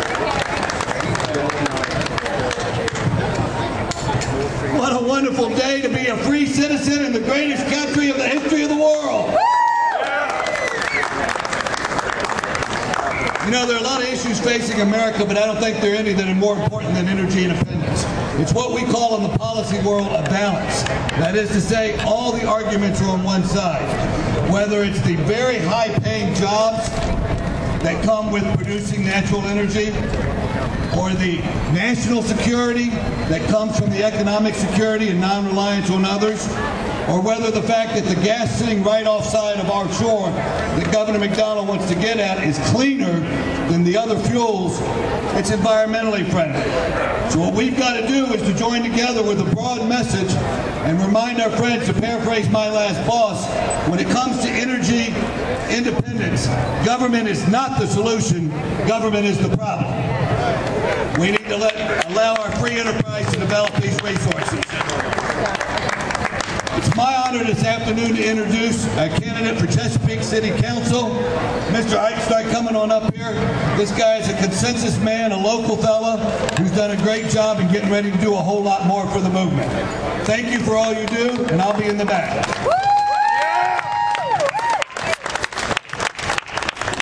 What a wonderful day to be a free citizen in the greatest country of the history of the world. You know, there are a lot of issues facing America, but I don't think there are any that are more important than energy independence. It's what we call in the policy world a balance. That is to say, all the arguments are on one side. Whether it's the very high-paying jobs that come with producing natural energy, or the national security that comes from the economic security and non-reliance on others, or whether the fact that the gas sitting right offside of our shore that Governor McDonnell wants to get at is cleaner than the other fuels, it's environmentally friendly. So what we've got to do is to join together with a broad message and remind our friends, to paraphrase my last boss, when it comes to energy independence, government is not the solution, government is the problem. We need to allow our free enterprise to develop these resources. It's my honor this afternoon to introduce a candidate for Chesapeake City Council, Mr. Eichstein, coming on up here. This guy is a consensus man, a local fella who's done a great job in getting ready to do a whole lot more for the movement. Thank you for all you do, and I'll be in the back.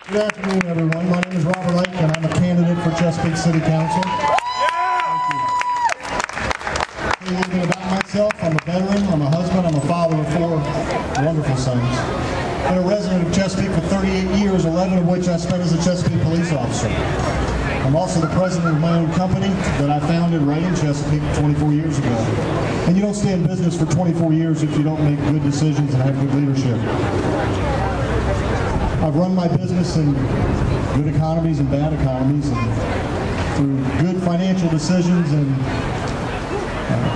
Good afternoon, everyone. My name is Robert Lake, and I'm a candidate for Chesapeake City Council. A little bit about myself. I'm a veteran, I'm a husband, I'm a father of 4 wonderful sons. Been a resident of Chesapeake for 38 years, 11 of which I spent as a Chesapeake police officer. I'm also the president of my own company that I founded right in Chesapeake 24 years ago. And you don't stay in business for 24 years if you don't make good decisions and have good leadership. I've run my business in good economies and bad economies, and through good financial decisions and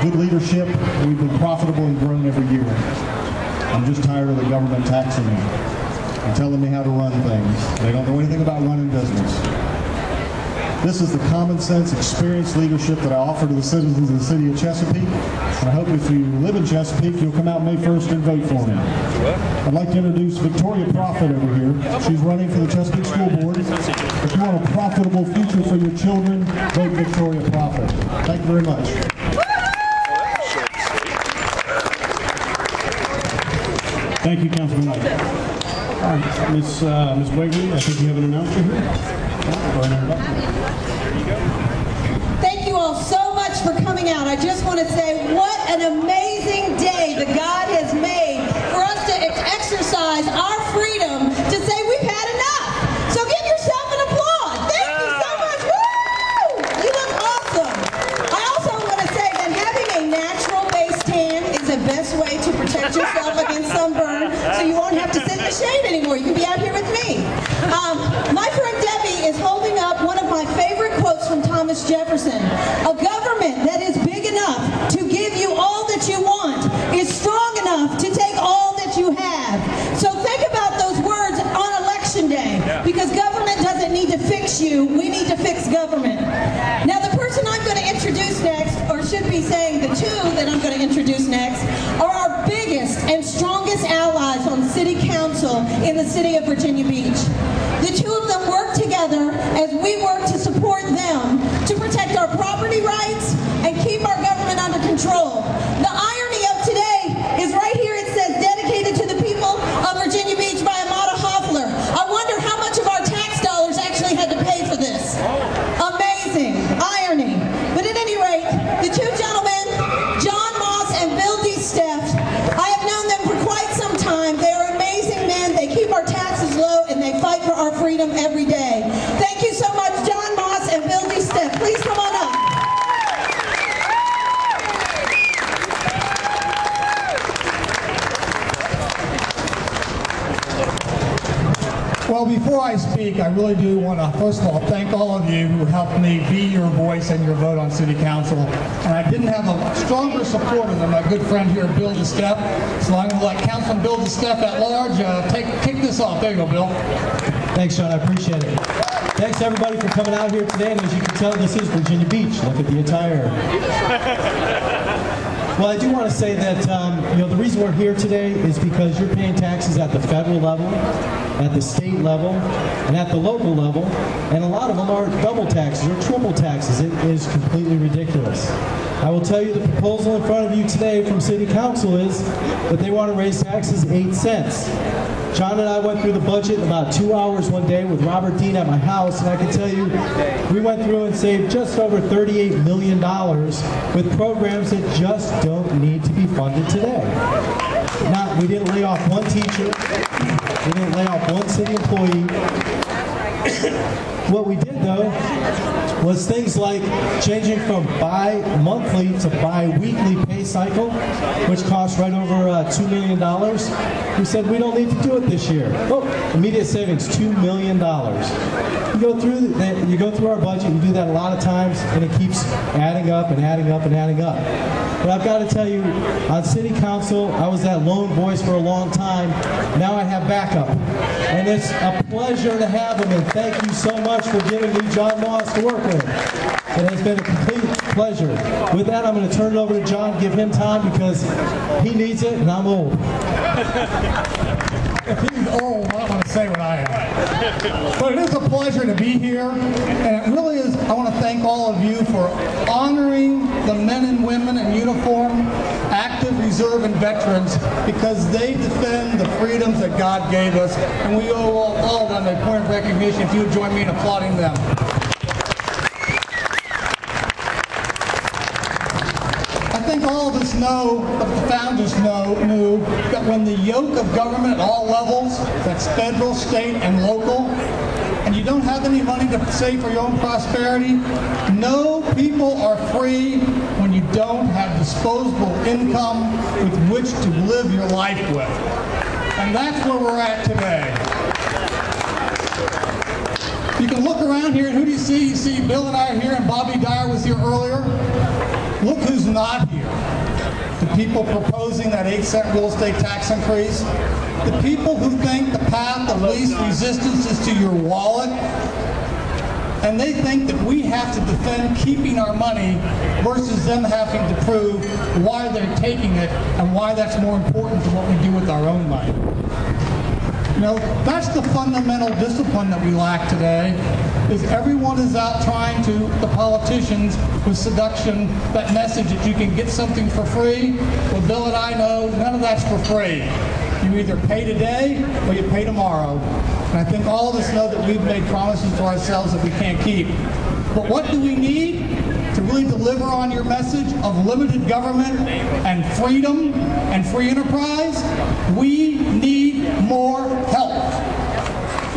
good leadership, we've been profitable and grown every year. I'm just tired of the government taxing me. and telling me how to run things. They don't know anything about running business. This is the common sense, experienced leadership that I offer to the citizens of the city of Chesapeake. And I hope if you live in Chesapeake, you'll come out May 1st and vote for me. I'd like to introduce Victoria Prophet over here. She's running for the Chesapeake School Board. If you want a profitable future for your children, vote Victoria Prophet. Thank you very much. Thank you, Councilman Knight. All right, Ms. Wagley, I think you have an announcer here. Go ahead. Thank you all so much for coming out. I just want to say what an amazing day that God has made for us to exercise our freedom to say we've had enough. So give yourself an applause. Thank you so much. Woo! You look awesome. I also want to say that having a natural-based tan is the best way to protect yourself against sunburn, so you won't have to sit in the shade anymore. You can be out here with me. My friend Debbie is holding up one of my favorite quotes from Thomas Jefferson. A government that is big enough to give you all that you want is strong enough to take all that you have. So think about those words on Election Day, because government doesn't need to fix you. We need to fix government. Now, the person I'm going to introduce next, or should be saying the two that I'm going to introduce next, are our biggest and strongest allies on City Council in the city of Virginia Beach. The two of them work together as we work to support them to protect our property rights and keep our government under control. The irony of today is right here. It says dedicated to the people of Virginia Beach by Amada Hoffler. I wonder how much of our tax dollars actually had to pay for this. Amazing irony. But at any rate, the two gentlemen, John Moss and Bill D. Steff, I have known them for quite some time. They are amazing men. They keep our taxes low and they fight for our freedom every day. Thank you so much, John Moss and Bill D. Steff. Please come on up. Well, before I speak, I really do want to, first of all, thank all of you who helped me be your voice and your vote on City Council. And I didn't have a stronger supporter than my good friend here, Bill DeStepp. So I'm going to let Councilman Bill DeStepp at large kick this off. There you go, Bill. Thanks, Sean. I appreciate it. Thanks, everybody, for coming out here today. And as you can tell, this is Virginia Beach. Look at the attire. Well, I do want to say that the reason we're here today is because you're paying taxes at the federal level, at the state level, and at the local level, and a lot of them are double taxes or triple taxes. It is completely ridiculous. I will tell you the proposal in front of you today from City Council is that they want to raise taxes 8 cents. John and I went through the budget in about 2 hours one day with Robert Dean at my house, and I can tell you we went through and saved just over $38 million with programs that just don't need to be funded today. Now, we didn't lay off one teacher. We didn't lay off one city employee. What we did, though, was things like changing from bi-monthly to bi-weekly pay cycle, which cost right over $2 million. We said we don't need to do it this year. Oh, immediate savings, $2 million. You go through our budget, you do that a lot of times, and it keeps adding up and adding up and adding up. But I've got to tell you, on City Council, I was that lone voice for a long time. Now I have backup. And it's a pleasure to have him, and thank you so much for giving me John Moss to work with. It has been a complete pleasure. With that, I'm going to turn it over to John, give him time because he needs it, and I'm old. If he's old, I don't want to say what I am. But it is a pleasure to be here, and it really is. I want to thank all of you for honoring the men and women in uniform, active, reserve, and veterans, because they defend the freedoms that God gave us, and we owe all of them a point of recognition if you would join me in applauding them. I think all of us know, the founders knew that when the yoke of government at all levels, that's federal, state, and local, and you don't have any money to save for your own prosperity, no people are free when you don't have disposable income with which to live your life with. And that's where we're at today. You can look around here, and who do you see? You see Bill and I are here, and Bobby Dyer was here earlier. Look who's not here. The people proposing that 8-cent real estate tax increase. The people who think the path of least resistance is to your wallet, and they think that we have to defend keeping our money versus them having to prove why they're taking it and why that's more important than what we do with our own money. You know, that's the fundamental discipline that we lack today, is everyone is out trying to, the politicians, with seduction, that message that you can get something for free. Well, Bill and I know none of that's for free. You either pay today or you pay tomorrow. And I think all of us know that we've made promises to ourselves that we can't keep. But what do we need to really deliver on your message of limited government and freedom and free enterprise? We need more help.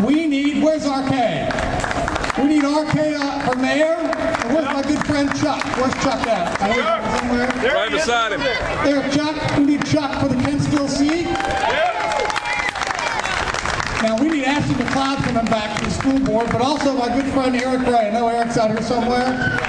We need, where's RK? We need RK for mayor. And where's my good friend Chuck? Where's Chuck at? Somewhere? Right beside him. There, Chuck. We need Chuck for the Kensville seat. Now, we need Ashley McLeod coming back to the school board, but also my good friend Eric Ray. I know Eric's out here somewhere.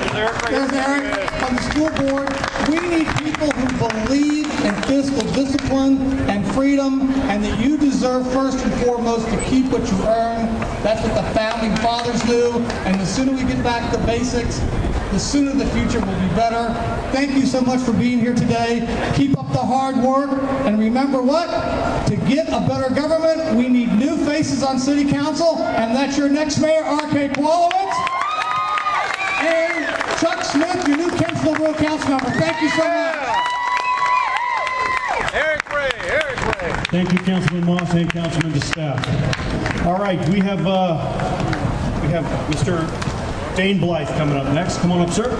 There's Eric on the school board. We need people who believe in fiscal discipline and freedom, and that you deserve first and foremost to keep what you earn. That's what the founding fathers knew, and the sooner we get back to basics, the sooner the future will be better. Thank you so much for being here today. Keep up the hard work, and remember what? To get a better government, we need new faces on City Council, and that's your next mayor, R.K. Kowalewicz, and Chuck Smith, your new Kensville Borough Council member. Thank you so much. Eric Ray. Thank you, Councilman Moss and Councilman to staff. All right, we have Mr. Dane Blythe coming up next. Come on up, sir.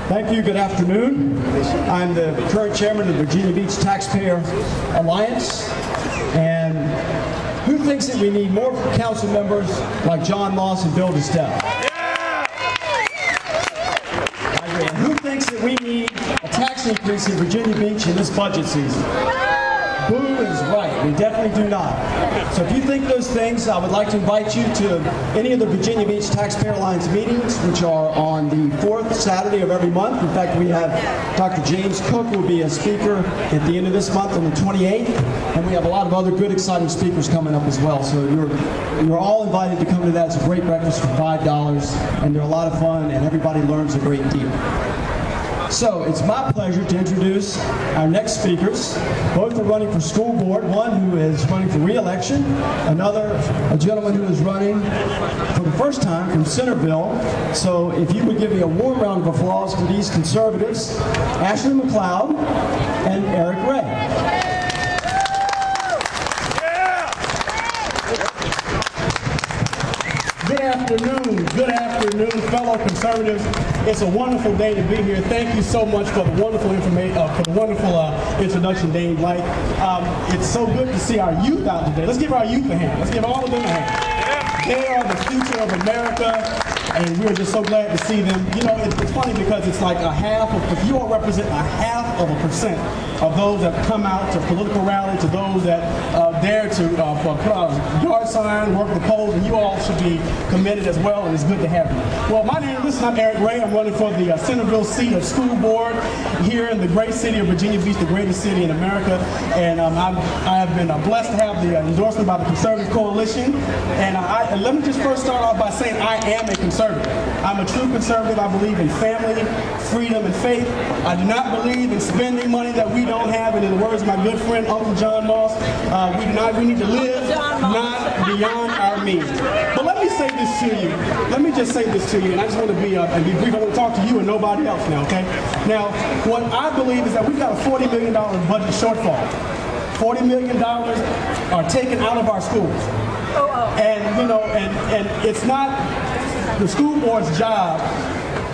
Thank you. Good afternoon. I'm the current chairman of the Virginia Beach Taxpayer Alliance. And who thinks that we need more council members like John Moss and Bill DeStefano? I agree. And who thinks that we need a tax increase in Virginia Beach in this budget season? Boo is right. We definitely do not. So if you think those things, I would like to invite you to any of the Virginia Beach Taxpayer Alliance meetings, which are on the 4th Saturday of every month. In fact, we have Dr. James Cook will be a speaker at the end of this month on the 28th, and we have a lot of other good, exciting speakers coming up as well. So you're all invited to come to that. It's a great breakfast for $5, and they're a lot of fun, and everybody learns a great deal. So it's my pleasure to introduce our next speakers. Both are running for school board. One who is running for re-election, another a gentleman who is running for the first time from Centerville. So if you would give me a warm round of applause for these conservatives, Ashley McLeod and Eric Ray. Good afternoon, fellow conservatives. It's a wonderful day to be here. Thank you so much for the wonderful introduction, Dane Blythe. It's so good to see our youth out today. Let's give our youth a hand. Let's give all of them a hand. They are the future of America, and we're just so glad to see them. You know, it's funny because it's like if you all represent 0.5% of those that come out to political rallies, to those that dare to put out a yard sign, work the polls, and you all should be committed as well, and it's good to have you. Well, I'm Eric Ray. I'm running for the Centerville seat of school board here in the great city of Virginia Beach, the greatest city in America, and I have been blessed to have the endorsement by the Conservative Coalition, and let me just first start off by saying I am a conservative. I'm a true conservative. I believe in family, freedom, and faith. I do not believe in spending money that we don't have, and in the words of my good friend Uncle John Moss, we need to live not beyond our means. But let me say this to you. Let me just say this to you, and I just want to be brief. I want to talk to you and nobody else now, okay? Now, what I believe is that we've got a $40 million budget shortfall. $40 million are taken out of our schools. And, you know, and it's not the school board's job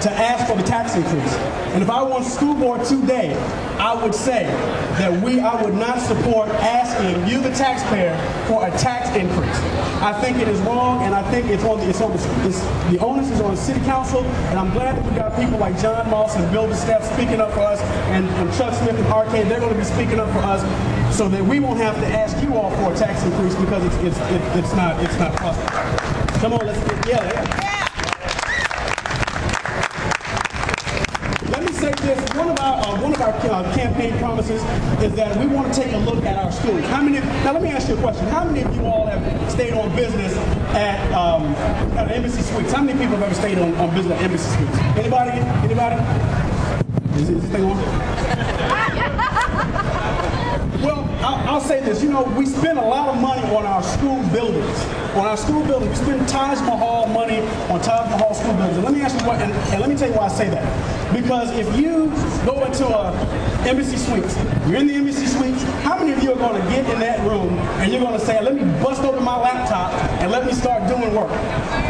to ask for the tax increase. And if I want school board today, I would say that I would not support asking you, the taxpayer, for a tax increase. I think it is wrong, and I think the onus is on the city council, and I'm glad that we got people like John Moss and Bill DeStefano speaking up for us, and Chuck Smith and RK, they're going to be speaking up for us, so that we won't have to ask you all for a tax increase because it's not possible. Come on, let's get, yeah. Let me say this, one of one of our campaign promises is that we want to take a look at our schools. Now let me ask you a question. How many of you all have stayed on business at Embassy Suites? How many people have ever stayed on business at Embassy Suites? Anybody? Anybody? Is this thing on? Well, I'll say this. You know, we spend a lot of money on our school buildings. On our school buildings, we spend Taj Mahal money on Taj Mahal school buildings. And let me ask you what, and let me tell you why I say that. Because if you go into a Embassy Suites, you're in the Embassy Suites, how many of you are going to get in that room and you're going to say, let me bust open my laptop and let me start doing work?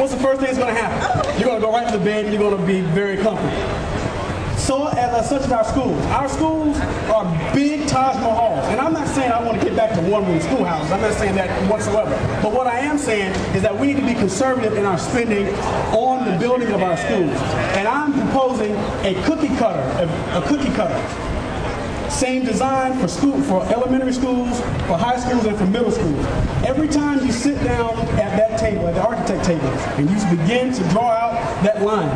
What's the first thing that's going to happen? You're going to go right to the bed and you're going to be very comfortable. So such as our schools. Our schools are big Taj Mahals. And I'm not saying I want to get back to one-room schoolhouses. I'm not saying that whatsoever. But what I am saying is that we need to be conservative in our spending on the building of our schools. And I'm proposing a cookie cutter. Same design for elementary schools, for high schools, and for middle schools. Every time you sit down at that table, at the architect table, and you begin to draw out that line,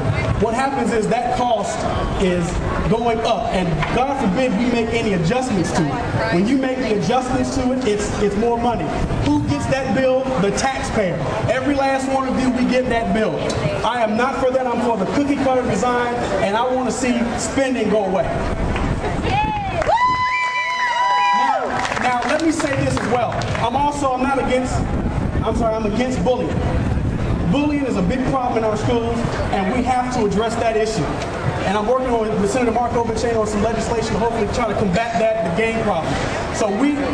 what happens is that cost is going up, and God forbid we make any adjustments to it. When you make the adjustments to it, it's more money. Who gets that bill? The taxpayer. Every last one of you, we get that bill. I am not for that. I'm for the cookie cutter design, and I want to see spending go away. Now, let me say this as well. I'm against bullying. Bullying is a big problem in our schools, and we have to address that issue. And I'm working with Senator Marco Bacchino on some legislation, hopefully trying to combat the gang problem. So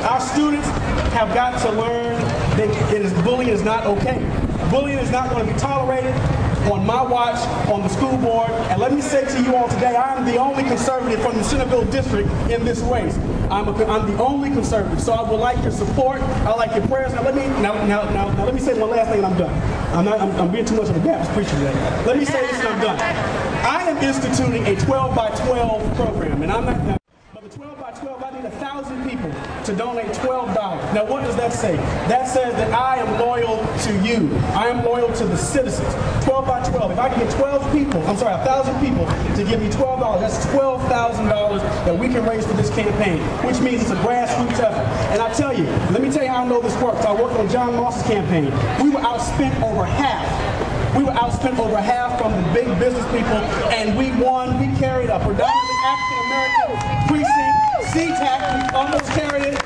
our students have got to learn that bullying is not okay. Bullying is not going to be tolerated on my watch, on the school board. And let me say to you all today, I am the only conservative from the Centerville district in this race. I'm the only conservative, so I would like your support. I like your prayers. Now let me say one last thing, and I'm done. I'm being too much of a Baptist preacher today. Let me say this, and I'm done. I am instituting a 12 by 12 program, and I'm not. But the 12 by 12, I need 1,000 people to donate $12. Now, what does that say? That says that I am loyal to you. I am loyal to the citizens. 12 by 12. If I can get 1,000 people to give me $12, that's $12,000 that we can raise for this campaign, which means it's a grassroots effort. And I tell you, let me tell you how I know this works. I worked on John Moss's campaign. We were outspent over half. We were outspent over half from the big business people, and we won. We carried a predominantly African-American precinct, CTAC. We almost carried it.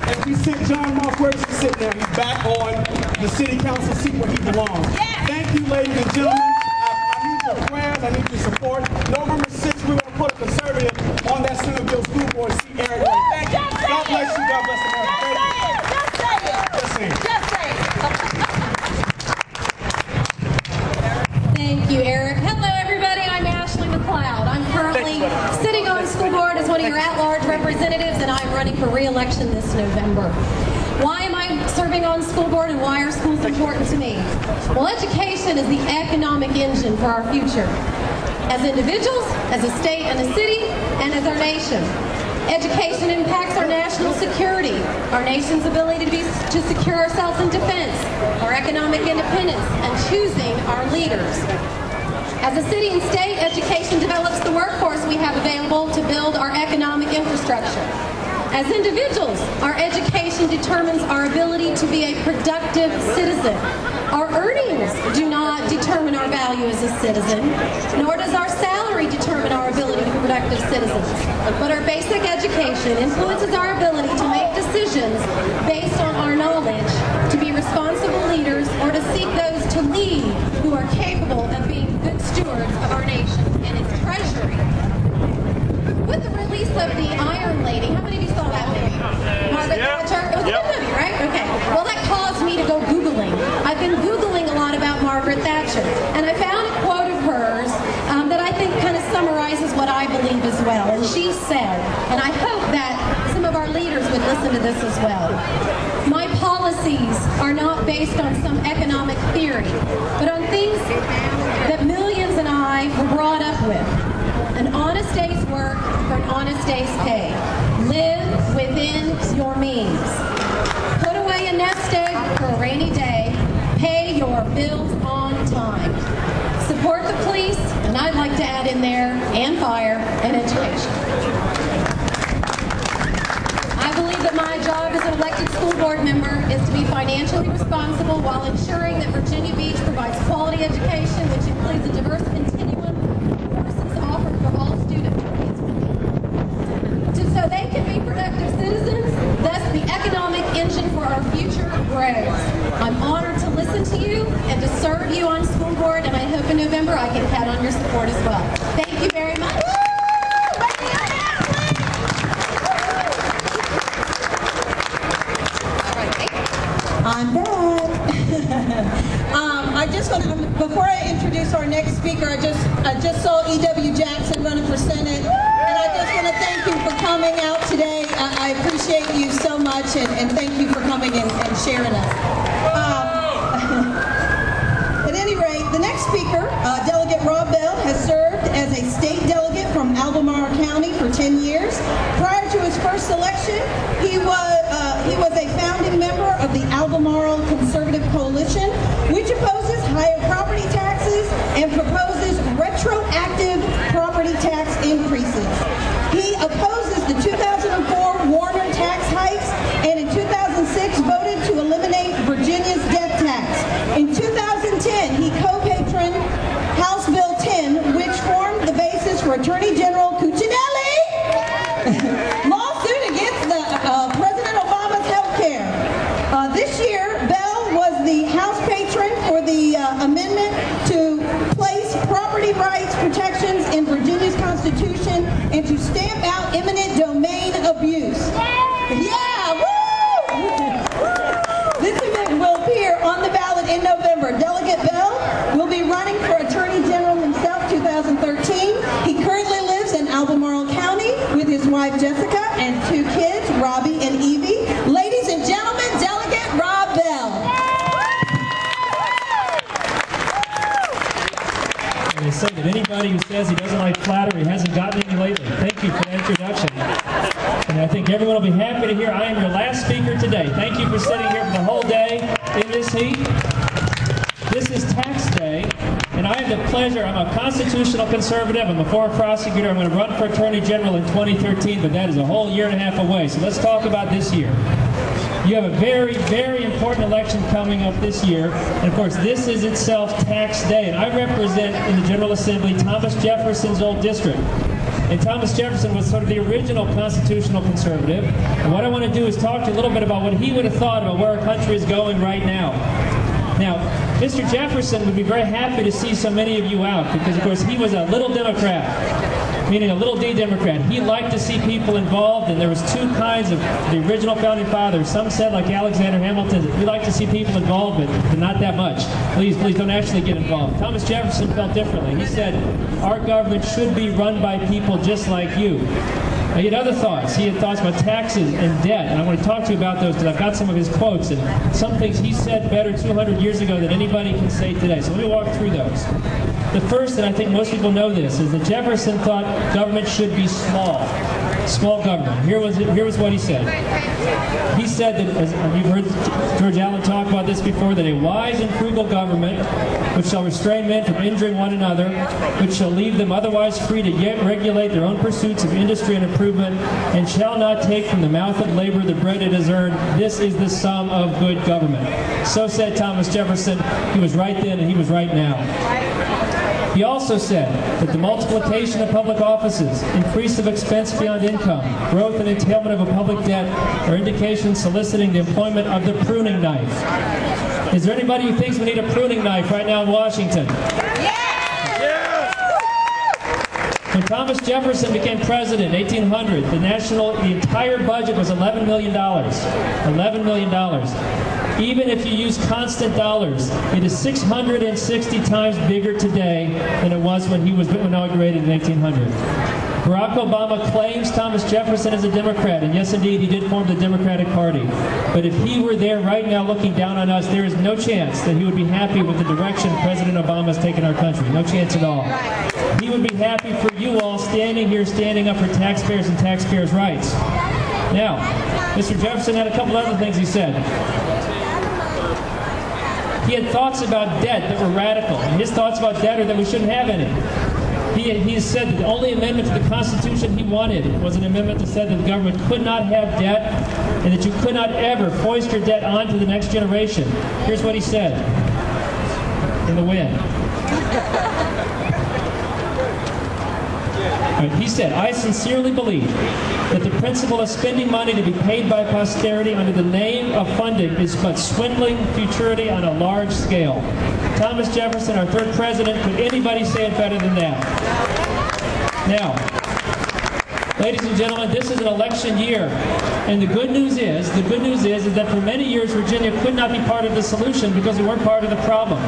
And we sent John Moss, where is he sitting there? He's back on the city council seat where he belongs. Thank you, ladies and gentlemen. I need your prayers. I need your support. November 6th, we're going to put a conservative on that Centerville school board seat. Eric Ray. Thank you. God bless you. God bless America. Thank you. Just say it. Just say it. Thank you, Eric. Hello, everybody. I'm Ashley McLeod. I'm currently sitting on school board as one of your at-large representatives, and I'm running for re-election this November. Why am I serving on school board, and why are schools important to me? Well, education is the economic engine for our future. As individuals, as a state and a city, and as our nation. Education impacts our national security, our nation's ability to secure ourselves in defense, our economic independence, and choosing our leaders. As a city and state, education develops the workforce we have available to build our economic infrastructure. As individuals, our education determines our ability to be a productive citizen. Our earnings do not determine our value as a citizen, nor does our salary determine our ability to be productive citizens. But our basic education influences our ability to make decisions based on our knowledge, to be responsible leaders, or to seek those to lead who are capable of being good stewards of our nation and its treasury. With the release of The Iron Lady, how many of you saw that movie? Margaret Thatcher? It was a good movie, right? Okay. Well, that caused me to go Googling. I've been Googling a lot about Margaret Thatcher, and I found a quote of hers that I think kind of summarizes what I believe as well. And she said, and I hope that some of our leaders would listen to this as well, "My policies are not based on some economic theory, but on things that millions and I were brought up with. An honest day's work for an honest day's pay. Live within your means. Put away a nest egg for a rainy day. Pay your bills on time. support the police, and I'd like to add in there, and fire, and education. I believe that my job as an elected school board member is to be financially responsible while ensuring that Virginia Beach provides quality education, which includes a diverse continuum of courses offered for all students. So they can be productive citizens, thus the economic engine for our future grows. I'm honored to listen to you and to serve you on school board, and I hope in November I can count on your support as well. Thank you very much. I'm back. I just want to, before I introduce our next speaker, I just saw E.W. Jackson running for Senate, and I just want to thank you for coming out today. I appreciate you so much, and thank you for coming and sharing us. At any rate, the next speaker, Delegate Rob Bell, has served as a state delegate from Albemarle County for 10 years. Prior to his first election, he was a founding member of the Albemarle Conservative Coalition, which opposes higher property taxes and proposes retroactive property tax increases. He opposes the 2004 Warner tax hikes, and in 2006 voted to eliminate Virginia's death tax. In 2010, he co-patroned House Bill 10, which formed the basis for Attorney General Cuccinelli's lawsuit against President Obama's health care. This year, Bell was the House patron for the amendment to place property rights protections in Virginia's Constitution and to stamp out eminent domain abuse. Yeah, woo! This event will appear on the ballot in November. Delegate Bell will be running for Attorney General himself 2013. He currently lives in Albemarle County with his wife Jessica and 2 kids, Robbie and Evie. Ladies and gentlemen, Delegate Rob Bell. They say that anybody who says he doesn't like flattery hasn't gotten any lately. Thank you for the introduction. And I think everyone will be happy to hear I am your last speaker today. Thank you for sitting here for the whole day in this heat. This is tax day, and I have the pleasure, I'm a constitutional conservative, I'm a former prosecutor, I'm going to run for Attorney General in 2013, but that is a whole year and a half away. So let's talk about this year. You have a very, very important election coming up this year, and of course this is itself tax day, and I represent in the General Assembly Thomas Jefferson's old district. And Thomas Jefferson was sort of the original constitutional conservative, and what I want to do is talk to you a little bit about what he would have thought about where our country is going right now. Now, Mr. Jefferson would be very happy to see so many of you out because, of course, he was a little Democrat, meaning a little D Democrat. He liked to see people involved, and there was 2 kinds of the original founding fathers. Some said, like Alexander Hamilton, we like to see people involved, but not that much. Please don't actually get involved. Thomas Jefferson felt differently. He said, our government should be run by people just like you. He had other thoughts. He had thoughts about taxes and debt, and I want to talk to you about those because I've got some of his quotes and some things he said better 200 years ago than anybody can say today. So let me walk through those. The first, and I think most people know this, is that Jefferson thought government should be small. Small government. Here was what he said. He said that, as you've heard George Allen talk about this before, that a wise and frugal government, which shall restrain men from injuring one another, which shall leave them otherwise free to yet regulate their own pursuits of industry and improvement, and shall not take from the mouth of labor the bread it has earned, this is the sum of good government. So said Thomas Jefferson. He was right then and he was right now. He also said that the multiplication of public offices, increase of expense beyond income, growth and entailment of a public debt are indications soliciting the employment of the pruning knife. Is there anybody who thinks we need a pruning knife right now in Washington? When Thomas Jefferson became president in 1800, the entire budget was $11 million. $11 million. Even if you use constant dollars, it is 660 times bigger today than it was when he was inaugurated in 1800. Barack Obama claims Thomas Jefferson is a Democrat, and yes, indeed, he did form the Democratic Party. But if he were there right now looking down on us, there is no chance that he would be happy with the direction President Obama has taken our country. No chance at all. He would be happy for you all standing here, standing up for taxpayers and taxpayers' rights. Now, Mr. Jefferson had a couple other things he said. He had thoughts about debt that were radical. And his thoughts about debt are that we shouldn't have any. He has said that the only amendment to the Constitution he wanted was an amendment that said that the government could not have debt and that you could not ever foist your debt on to the next generation. Here's what he said in the wind. He said, I sincerely believe that the principle of spending money to be paid by posterity under the name of funding is but swindling futurity on a large scale. Thomas Jefferson, our third president, could anybody say it better than that? Now, ladies and gentlemen, this is an election year, and the good news is that for many years Virginia could not be part of the solution because we weren't part of the problem.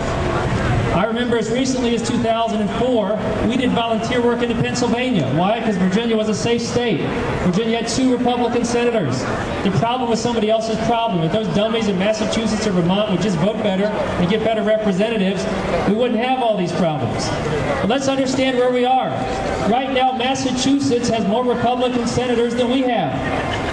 I remember as recently as 2004, we did volunteer work into Pennsylvania. Why? Because Virginia was a safe state. Virginia had 2 Republican senators. The problem was somebody else's problem. If those dummies in Massachusetts or Vermont would just vote better and get better representatives, we wouldn't have all these problems. But let's understand where we are. Right now, Massachusetts has more Republican senators than we have.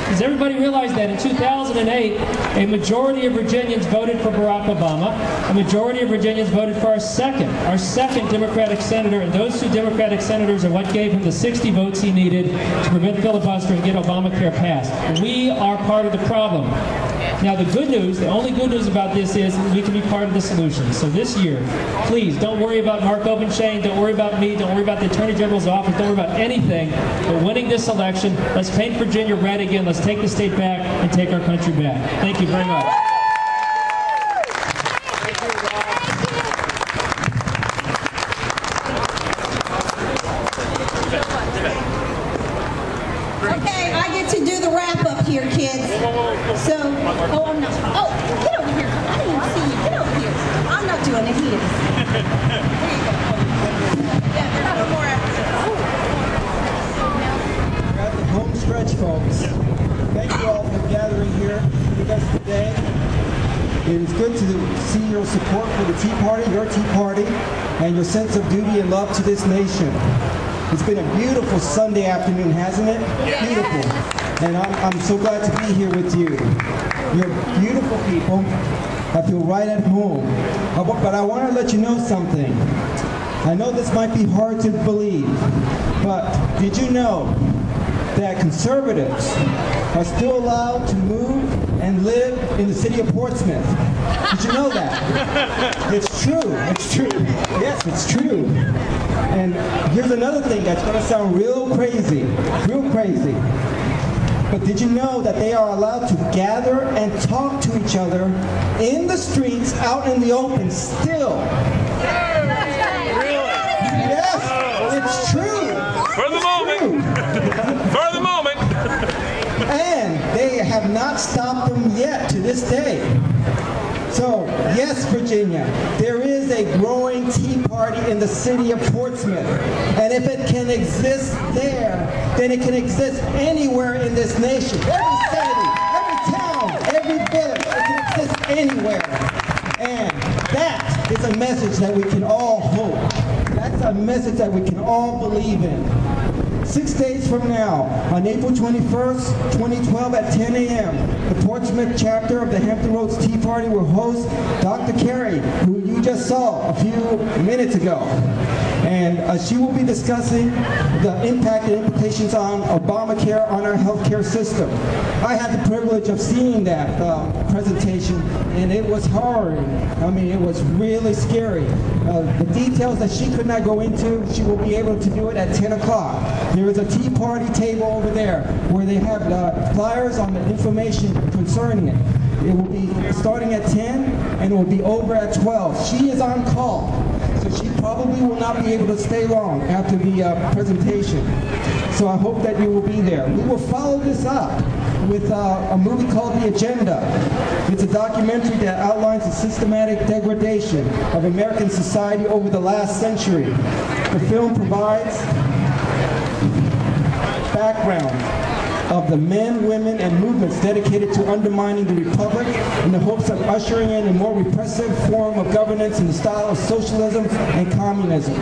Does everybody realize that in 2008, a majority of Virginians voted for Barack Obama, a majority of Virginians voted for our second Democratic senator, and those 2 Democratic senators are what gave him the 60 votes he needed to prevent filibuster and get Obamacare passed. We are part of the problem. Now the good news, the only good news about this is we can be part of the solution. So this year, please don't worry about Mark Obenshain, don't worry about me, don't worry about the Attorney General's office, don't worry about anything but winning this election. Let's paint Virginia red again. Let's take the state back and take our country back. Thank you very much. Okay, I get to do the wrap up here, kids. So, oh, I'm not. Oh, get over here. I didn't even see you. Get over here. I'm not doing it. He is. There you go. Yeah, there's no more after this. We're at the home stretch, folks. Thank you all for gathering here with us today. It is good to see your support for the Tea Party, your Tea Party, and your sense of duty and love to this nation. It's been a beautiful Sunday afternoon, hasn't it? Yes. Beautiful. And I'm so glad to be here with you. You're beautiful people. I feel right at home. But I want to let you know something. I know this might be hard to believe, but did you know that conservatives are still allowed to move and live in the city of Portsmouth? Did you know that? It's true. It's true. Yes, it's true. And here's another thing that's going to sound real crazy. But did you know that they are allowed to gather and talk to each other in the streets, out in the open, still? Really? Yes, it's true. For the moment. For the moment. And they have not stopped them yet to this day. So, yes, Virginia, there is a growing Tea Party in the city of Portsmouth. And if it can exist there, then it can exist anywhere in this nation. Every city, every town, every village, it can exist anywhere. And that is a message that we can all hope. That's a message that we can all believe in. 6 days from now, on April 21st, 2012 at 10 a.m., the Portsmouth chapter of the Hampton Roads Tea Party will host Dr. Carey, who you just saw a few minutes ago. And she will be discussing the impact and implications on Obamacare on our healthcare system. I had the privilege of seeing that presentation, and it was hard. I mean, it was really scary. The details that she could not go into, she will be able to do it at 10 o'clock. There is a Tea Party table over there where they have flyers on the information concerning it. It will be starting at 10 and it will be over at 12. She is on call, so she probably will not be able to stay long after the presentation. So I hope that you will be there. We will follow this up with a movie called The Agenda. It's a documentary that outlines the systematic degradation of American society over the last century. The film provides background of the men, women, and movements dedicated to undermining the Republic in the hopes of ushering in a more repressive form of governance in the style of socialism and communism.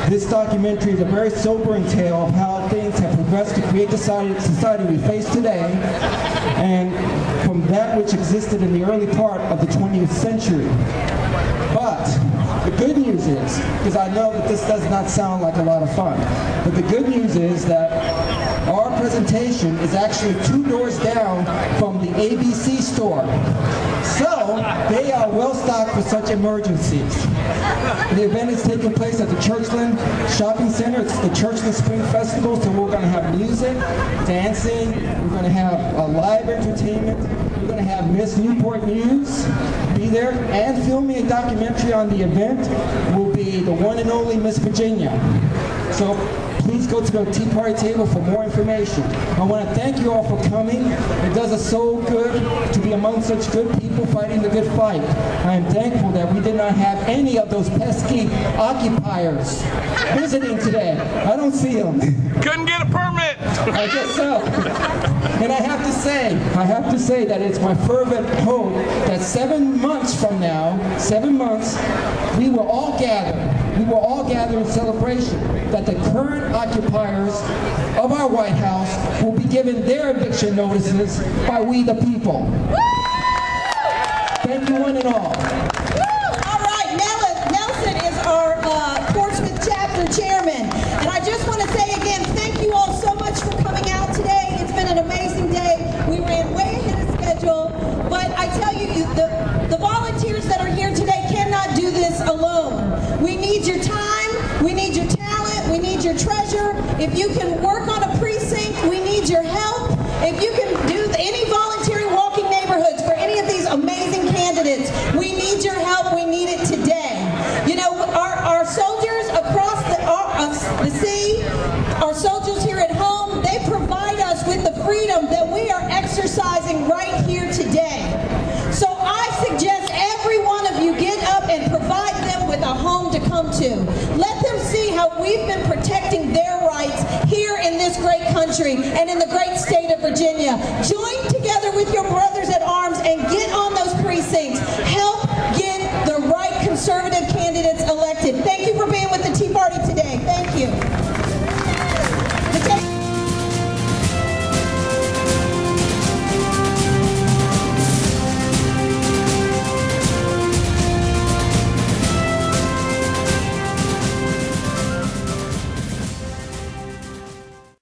This documentary is a very sobering tale of how things have progressed to create the society we face today, and from that which existed in the early part of the 20th century. The good news is, because I know that this does not sound like a lot of fun, but the good news is that our presentation is actually 2 doors down from the ABC store. So they are well stocked for such emergencies. The event is taking place at the Churchland Shopping Center. It's the Churchland Spring Festival, so we're going to have music, dancing, we're going to have live entertainment, we're going to have Miss Newport News be there, and filming a documentary on the event will be the one and only Miss Virginia. So please go to the Tea Party table for more information. I want to thank you all for coming. It does us so good to be among such good people fighting the good fight. I am thankful that we did not have any of those pesky occupiers visiting today. I don't see them. Couldn't get a permit. I guess so. And I have to say that it's my fervent hope that 7 months from now, 7 months, we will all gather in celebration that the current occupiers of our White House will be given their eviction notices by we the people. Thank you one and all. All right, Nelson is our Portsmouth chapter chairman. And I just want to say again, thank you all so much for coming out today. It's been an amazing day. We ran way ahead of schedule. But I tell you, the volunteers that are here today cannot do this alone. We need your time, we need your talent, we need your treasure. If you can work on a precinct, we need your help. If you can do any volunteering walking neighborhoods for any of these amazing candidates, we need your help, we need it today. You know, our soldiers across the sea, our soldiers here at home, they provide us with the freedom that we are exercising right here today. So I suggest every one of you get up and provide them with a home to come to. Let them see how we've been protecting their rights here in this great country and in the great state of Virginia. Join together with your